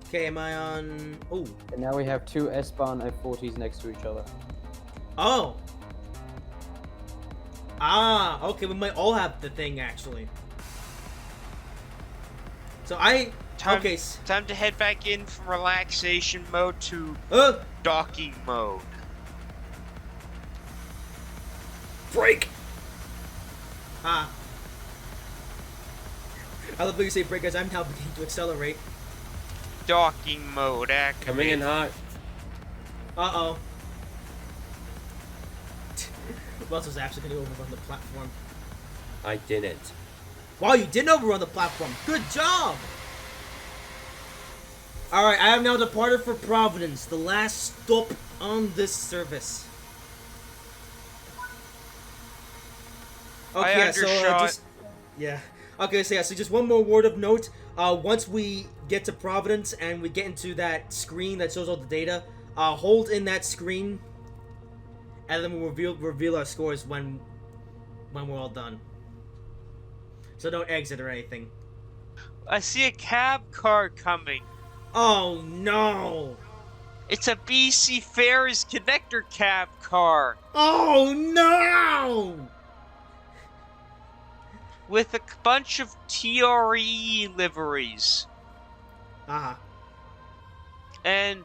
[SPEAKER 1] Okay, am I on... Oh.
[SPEAKER 4] And now we have two S-Bahn F40s next to each other.
[SPEAKER 1] Oh. Ah, okay, we might all have the thing, actually. So
[SPEAKER 3] Time to head back in from relaxation mode to docking mode.
[SPEAKER 2] Break!
[SPEAKER 1] Ah. I love how you say break, guys. I'm now beginning to accelerate.
[SPEAKER 3] Docking mode active.
[SPEAKER 2] Coming in hot.
[SPEAKER 1] Uh-oh. Russell's actually gonna overrun the platform.
[SPEAKER 2] I didn't.
[SPEAKER 1] Wow, you didn't overrun the platform. Good job! Alright, I have now departed for Providence, the last stop on this service. Okay, so just one more word of note. Once we get to Providence and we get into that screen that shows all the data, hold in that screen, and then we'll reveal our scores when we're all done. So don't exit or anything.
[SPEAKER 3] I see a cab car coming.
[SPEAKER 1] Oh no!
[SPEAKER 3] It's a BC Ferries connector cab car.
[SPEAKER 1] Oh no!
[SPEAKER 3] With a bunch of TRE liveries.
[SPEAKER 1] Ah.
[SPEAKER 3] And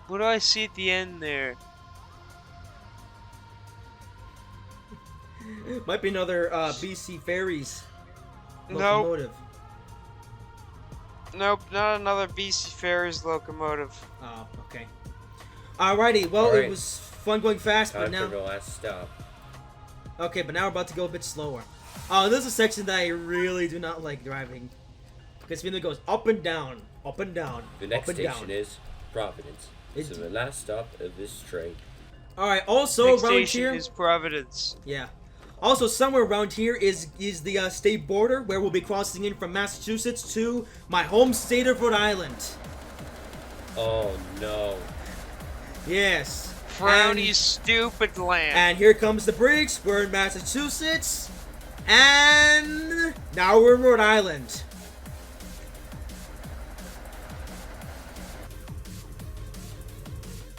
[SPEAKER 3] what do I see at the end there?
[SPEAKER 1] Might be another BC Ferries
[SPEAKER 3] Nope.
[SPEAKER 1] locomotive.
[SPEAKER 3] Nope, not another BC Ferries locomotive.
[SPEAKER 1] Oh, okay. Alrighty, well,
[SPEAKER 2] Alright.
[SPEAKER 1] it was fun going fast, but
[SPEAKER 2] Time
[SPEAKER 1] now...
[SPEAKER 2] for the last stop.
[SPEAKER 1] Okay, but now we're about to go a bit slower. Oh, this is a section that I really do not like driving. Because it goes up and down, up and down,
[SPEAKER 2] The next
[SPEAKER 1] up and
[SPEAKER 2] station
[SPEAKER 1] down.
[SPEAKER 2] is Providence. This is the last stop of this train.
[SPEAKER 1] Alright, also
[SPEAKER 3] Next
[SPEAKER 1] around
[SPEAKER 3] station
[SPEAKER 1] here...
[SPEAKER 3] is Providence.
[SPEAKER 1] Yeah. Also, somewhere around here is the state border where we'll be crossing in from Massachusetts to my home state of Rhode Island.
[SPEAKER 2] Oh no.
[SPEAKER 1] Yes.
[SPEAKER 3] Frowny's stupid land.
[SPEAKER 1] And here comes the brakes. We're in Massachusetts. And now we're in Rhode Island.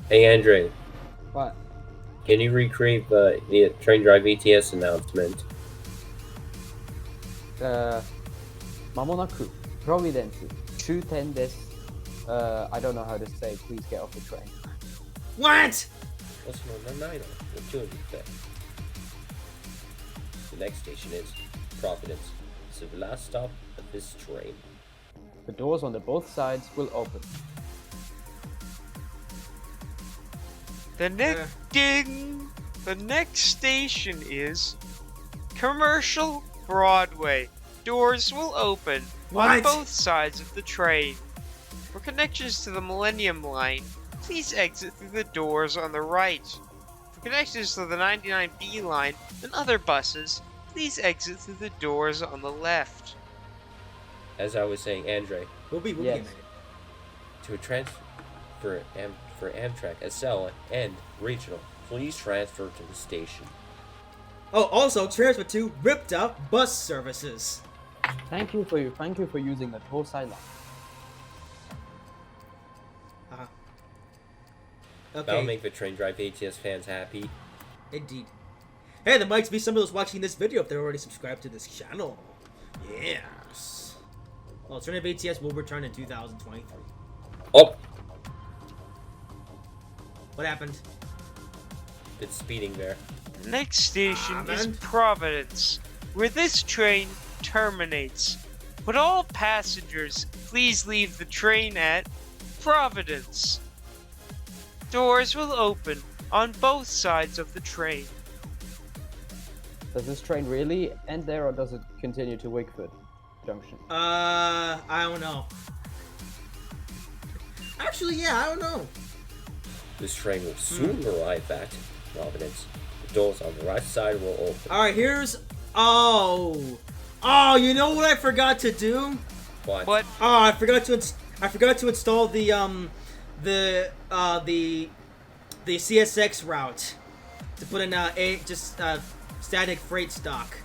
[SPEAKER 2] Hey Andre,
[SPEAKER 4] What?
[SPEAKER 2] can you recreate the train drive ETS announcement?
[SPEAKER 4] 間もなく Providence 終点です。I don't know how to say. Please get off the train.
[SPEAKER 1] What?
[SPEAKER 2] The next station is Providence. This is the last stop of this train.
[SPEAKER 4] The doors on the both sides will open.
[SPEAKER 3] The next ding. The next station is Commercial Broadway. Doors will open on
[SPEAKER 1] What?
[SPEAKER 3] both sides of the train. For connections to the Millennium Line, please exit through the doors on the right. For connections to the 99B line and other buses, please exit through the doors on the left.
[SPEAKER 2] As I was saying, Andre,
[SPEAKER 1] We'll be
[SPEAKER 4] Yes.
[SPEAKER 1] a minute.
[SPEAKER 2] to a for Amtrak, SL, and Regional, please transfer to the station.
[SPEAKER 1] Oh, also transfer to ripped up bus services.
[SPEAKER 4] Thank you for using the door side line.
[SPEAKER 2] That'll
[SPEAKER 1] Okay,
[SPEAKER 2] make the train drive ATS fans happy.
[SPEAKER 1] indeed. Hey, there might be some of those watching this video if they're already subscribed to this channel. Yes. Well, Train of ATS will return in 2023.
[SPEAKER 2] Oh,
[SPEAKER 1] What happened?
[SPEAKER 2] it's speeding there.
[SPEAKER 3] The next station is
[SPEAKER 1] man.
[SPEAKER 3] Providence, where this train terminates. Would all passengers please leave the train at Providence? Doors will open on both sides of the train.
[SPEAKER 4] Does this train really end there, or does it continue to Wickford Junction?
[SPEAKER 1] I don't know. Actually, yeah, I don't know.
[SPEAKER 2] This train will soon arrive at Providence. The doors on the right side will open.
[SPEAKER 1] Alright, here's... Oh, you know what I forgot to do?
[SPEAKER 2] What?
[SPEAKER 3] What?
[SPEAKER 1] Oh, I forgot to install the CSX route to put in static freight stock.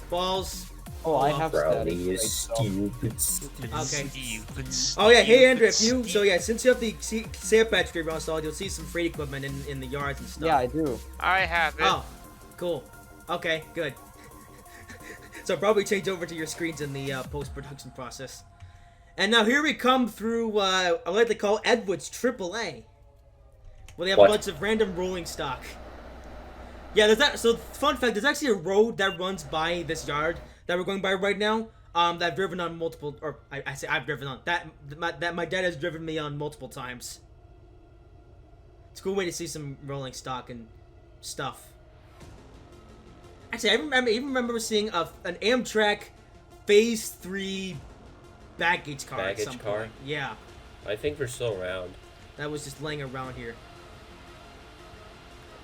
[SPEAKER 1] Balls.
[SPEAKER 4] Oh, I have
[SPEAKER 2] Brownie
[SPEAKER 4] static
[SPEAKER 2] is
[SPEAKER 4] straight, so-
[SPEAKER 2] stupid.
[SPEAKER 1] Okay. Oh yeah, hey André, since you have the Sand Patch Grid installed, you'll see some freight equipment in the yards and stuff.
[SPEAKER 4] Yeah, I do.
[SPEAKER 3] I have it.
[SPEAKER 1] Oh, cool. Okay, good. So I'll probably change over to your screens in the post-production process. And now here we come through, I like to call Edwards AAA. Where they have
[SPEAKER 2] What?
[SPEAKER 1] a bunch of random rolling stock. Yeah, there's that. So, fun fact, there's actually a road that runs by this yard that we're going by right now. That I've driven on multiple, or I say I've driven on. That my dad has driven me on multiple times. It's a cool way to see some rolling stock and stuff. Actually, I even remember seeing an Amtrak Phase 3 baggage car at
[SPEAKER 2] Baggage
[SPEAKER 1] some
[SPEAKER 2] car?
[SPEAKER 1] point. Yeah,
[SPEAKER 2] I think they're still around.
[SPEAKER 1] that was just laying around here.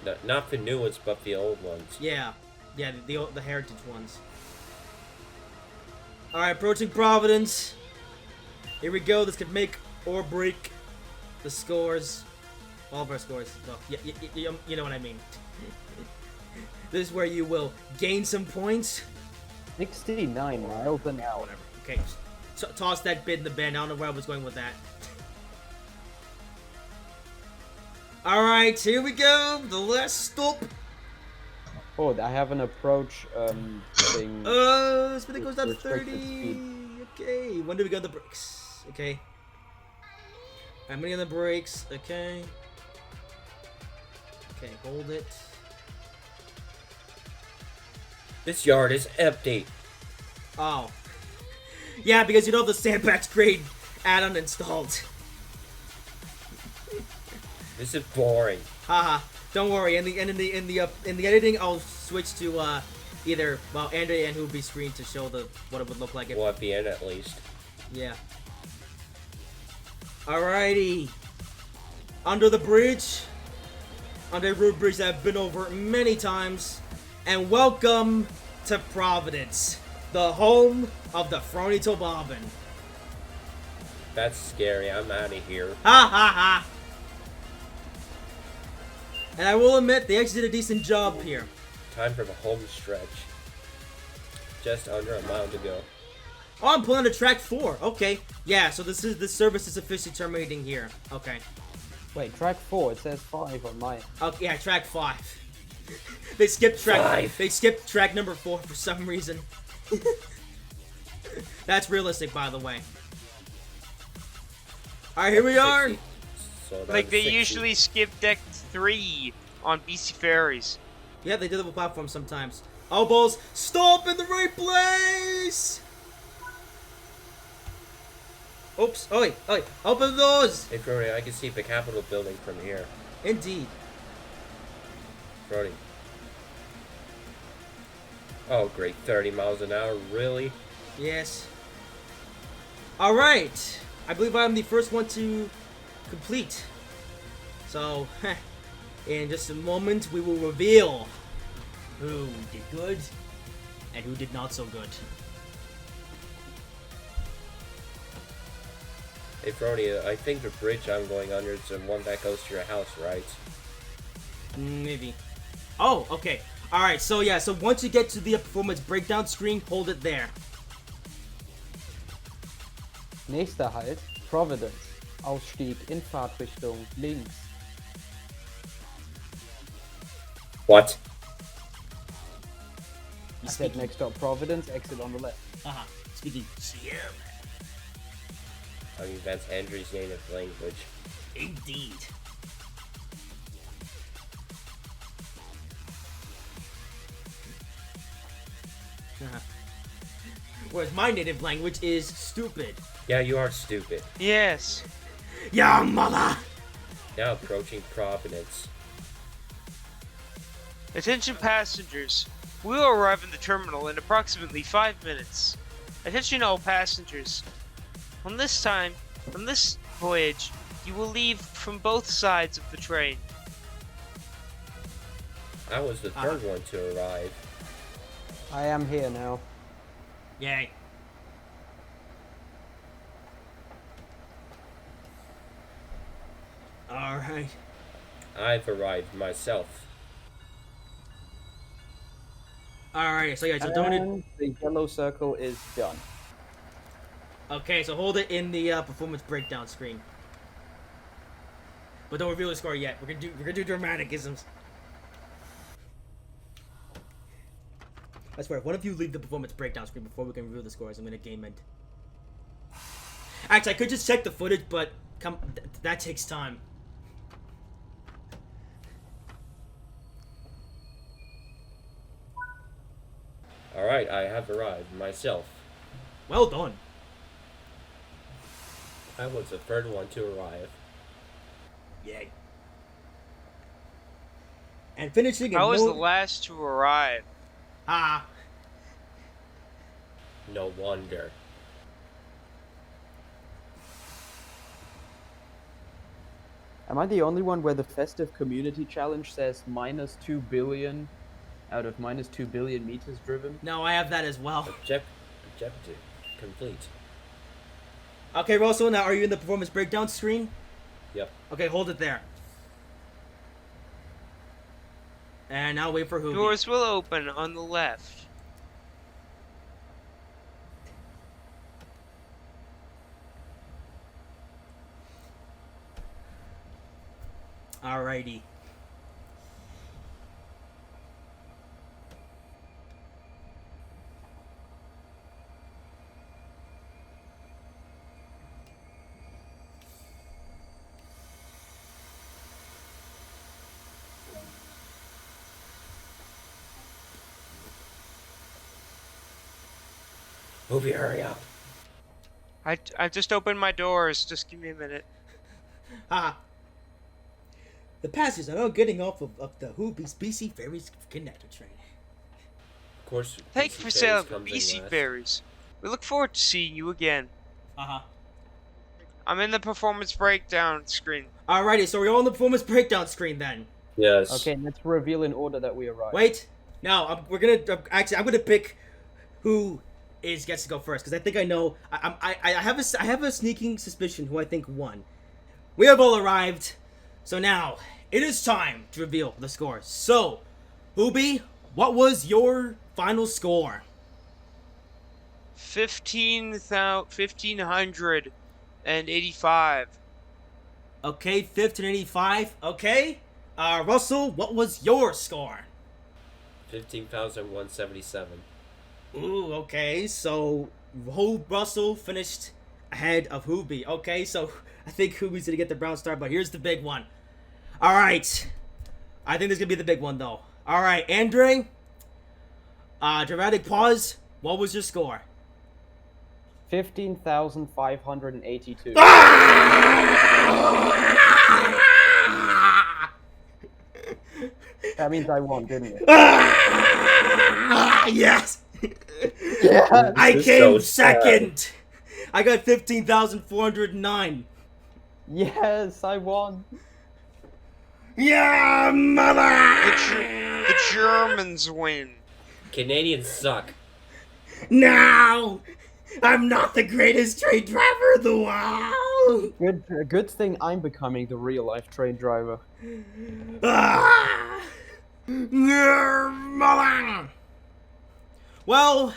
[SPEAKER 2] No, not the new ones, but the old ones.
[SPEAKER 1] Yeah, the heritage ones. All right, approaching Providence. Here we go. This could make or break the scores. All of our scores. Well, you know what I mean. This is where you will gain some points.
[SPEAKER 4] 69 miles an hour.
[SPEAKER 1] Whatever. Okay, toss that bit in the bin. I don't know where I was going with that. All right, here we go. The last stop.
[SPEAKER 4] Oh, I have an approach thing.
[SPEAKER 1] Speed goes down to
[SPEAKER 4] Restricted
[SPEAKER 1] 30.
[SPEAKER 4] speed.
[SPEAKER 1] Okay, when do we go on the brakes? Okay. I'm gonna get on the brakes. Okay. Okay, hold it.
[SPEAKER 2] This yard is empty.
[SPEAKER 1] Oh. Yeah, because you don't have the Sandbags grade add-on installed.
[SPEAKER 2] This is boring.
[SPEAKER 1] Haha. Don't worry. In the editing, I'll switch to either André and Hoobie screen to show what it would look like if.
[SPEAKER 2] Well, at the end at least.
[SPEAKER 1] Yeah. Alrighty. Under the bridge. Under a road bridge that I've been over many times. And welcome to Providence, the home of the Frony Tobobbin.
[SPEAKER 2] That's scary. I'm out of here.
[SPEAKER 1] Ha ha ha. And I will admit, they actually did a decent job here.
[SPEAKER 2] Time for the home stretch. Just under a mile to go.
[SPEAKER 1] Oh, I'm pulling to track 4. Okay. Yeah, so this service is officially terminating here. Okay.
[SPEAKER 4] Wait, track 4. It says 5 on mine.
[SPEAKER 1] Okay, yeah, track 5. They skipped track
[SPEAKER 2] 5.
[SPEAKER 1] They skipped track number 4 for some reason. That's realistic, by the way. Alright, here we are.
[SPEAKER 2] 60. So
[SPEAKER 3] Like they
[SPEAKER 2] 60.
[SPEAKER 3] usually skip deck 3 on BC Ferries.
[SPEAKER 1] Yeah, they do the platform sometimes. Elbows, stop in the right place! Oops, oi, open those!
[SPEAKER 2] Hey, Brody, I can see the Capitol building from here.
[SPEAKER 1] Indeed.
[SPEAKER 2] Brody. Oh, great. 30 miles an hour? Really?
[SPEAKER 1] Yes. Alright. I believe I'm the first one to complete. So, in just a moment, we will reveal who did good and who did not so good.
[SPEAKER 2] Hey, Brody, I think the bridge I'm going under is the one that goes to your house, right?
[SPEAKER 1] Maybe. Oh, okay. Alright, so yeah, so once you get to the performance breakdown screen, hold it there.
[SPEAKER 4] Nächster Halt, Providence. Ausstieg in Fahrtrichtung links.
[SPEAKER 2] What?
[SPEAKER 4] I said next stop Providence, exit on the left.
[SPEAKER 1] Speaking Sierra.
[SPEAKER 2] I mean, that's Andrew's native language.
[SPEAKER 1] Indeed. Whereas my native language is stupid.
[SPEAKER 2] Yeah, you are stupid.
[SPEAKER 3] Yes.
[SPEAKER 1] Yeah, mother!
[SPEAKER 2] Now approaching Providence.
[SPEAKER 3] Attention passengers. We will arrive in the terminal in approximately 5 minutes. Attention all passengers. On this voyage, you will leave from both sides of the train.
[SPEAKER 2] I was the third one to arrive.
[SPEAKER 4] I am here now.
[SPEAKER 1] Yay. Alright.
[SPEAKER 2] I've arrived myself.
[SPEAKER 1] Alright, so yeah, so don't need...
[SPEAKER 4] And the yellow circle is done.
[SPEAKER 1] Okay, so hold it in the performance breakdown screen. But don't reveal the score yet. We're gonna do dramaticisms. I swear, one of you leave the performance breakdown screen before we can reveal the scores. I'm gonna game end. Actually, I could just check the footage, but that takes time.
[SPEAKER 2] Alright, I have arrived myself.
[SPEAKER 1] Well done.
[SPEAKER 2] I was the third one to arrive.
[SPEAKER 1] Yay. And finishing in
[SPEAKER 3] I was
[SPEAKER 1] no...
[SPEAKER 3] the last to arrive.
[SPEAKER 1] Ah.
[SPEAKER 2] No wonder.
[SPEAKER 4] Am I the only one where the festive community challenge says -2 billion out of -2 billion meters driven?
[SPEAKER 1] No, I have that as well.
[SPEAKER 2] Objective complete.
[SPEAKER 1] Okay, Russell, now are you in the performance breakdown screen?
[SPEAKER 2] Yep.
[SPEAKER 1] Okay, hold it there. And now wait for Hoobie.
[SPEAKER 3] Doors will open on the left.
[SPEAKER 1] Alrighty.
[SPEAKER 2] Hoobie, hurry up.
[SPEAKER 3] I just opened my doors. Just give me a minute.
[SPEAKER 1] Ha! The passengers are now getting off of the Hoobie's BC Ferries connector train.
[SPEAKER 2] Of course.
[SPEAKER 3] Thank
[SPEAKER 2] BC
[SPEAKER 3] you for
[SPEAKER 2] Ferries
[SPEAKER 3] sailing
[SPEAKER 2] comes in
[SPEAKER 3] BC
[SPEAKER 2] last.
[SPEAKER 3] Ferries. We look forward to seeing you again.
[SPEAKER 1] Uh-huh.
[SPEAKER 3] I'm in the performance breakdown screen.
[SPEAKER 1] Alrighty, so we're on the performance breakdown screen then.
[SPEAKER 2] Yes.
[SPEAKER 4] Okay, let's reveal in order that we arrived.
[SPEAKER 1] Wait. Now, I'm gonna pick who gets to go first, because I think I know. I have a sneaking suspicion who I think won. We have all arrived, so now it is time to reveal the score. So, Hoobie, what was your final score?
[SPEAKER 3] 1,585.
[SPEAKER 1] Okay, 1585. Okay. Russell, what was your score?
[SPEAKER 2] 15,177.
[SPEAKER 1] Ooh, okay. So, Russell finished ahead of Hoobie. Okay, so I think Hoobie's gonna get the brown star, but here's the big one. All right. I think this is gonna be the big one, though. All right, André. Dramatic pause. What was your score?
[SPEAKER 4] 15,582. That means I won, didn't it?
[SPEAKER 1] Yes.
[SPEAKER 4] Yeah.
[SPEAKER 1] I
[SPEAKER 2] This is
[SPEAKER 1] came
[SPEAKER 2] so sad.
[SPEAKER 1] second. I got 15,409.
[SPEAKER 4] Yes, I won.
[SPEAKER 1] Yeah, mother.
[SPEAKER 3] The Germans win.
[SPEAKER 2] Canadians suck.
[SPEAKER 1] Now, I'm not the greatest train driver in the world.
[SPEAKER 4] Good thing I'm becoming the real life train driver.
[SPEAKER 1] Ah! Yeah, mother. Well,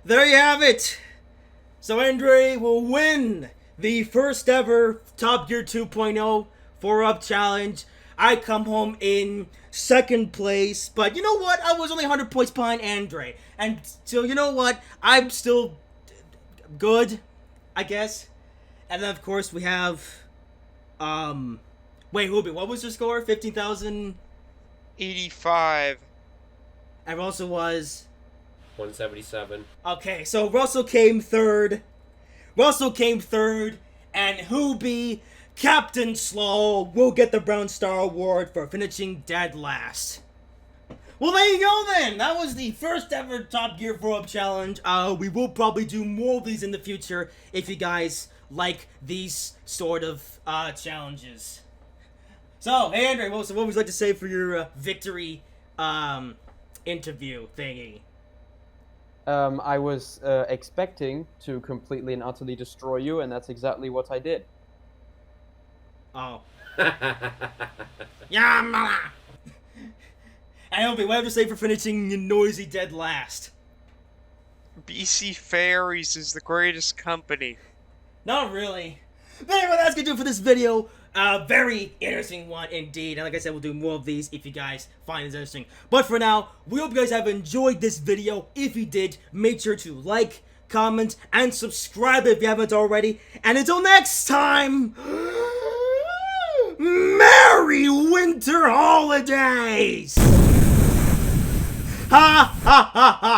[SPEAKER 1] there you have it. So André will win the first ever Top Gear 2.0 4-Up Challenge. I come home in second place, but you know what? I was only 100 points behind André. And so, you know what? I'm still good, I guess. And then, of course, we have... Wait, Hoobie, what was your score? 15,000?
[SPEAKER 3] 85.
[SPEAKER 1] And Russell was...
[SPEAKER 2] 177.
[SPEAKER 1] Okay, so Russell came third. And Hoobie, Captain Slow, will get the Brown Star Award for finishing dead last. Well, there you go then. That was the first ever Top Gear 4-Up Challenge. We will probably do more of these in the future if you guys like these sort of challenges. So, hey André, what would you like to say for your victory interview thingy?
[SPEAKER 4] I was expecting to completely and utterly destroy you, and that's exactly what I did.
[SPEAKER 1] Oh. Yeah, mama! And Hoobie, what do you have to say for finishing noisy dead last?
[SPEAKER 3] BC Ferries is the greatest company.
[SPEAKER 1] Not really. But anyway, that's gonna do it for this video. Very interesting one indeed. And like I said, we'll do more of these if you guys find this interesting. But for now, we hope you guys have enjoyed this video. If you did, make sure to like, comment, and subscribe if you haven't already. And until next time, Merry Winter Holidays! Ha ha ha ha!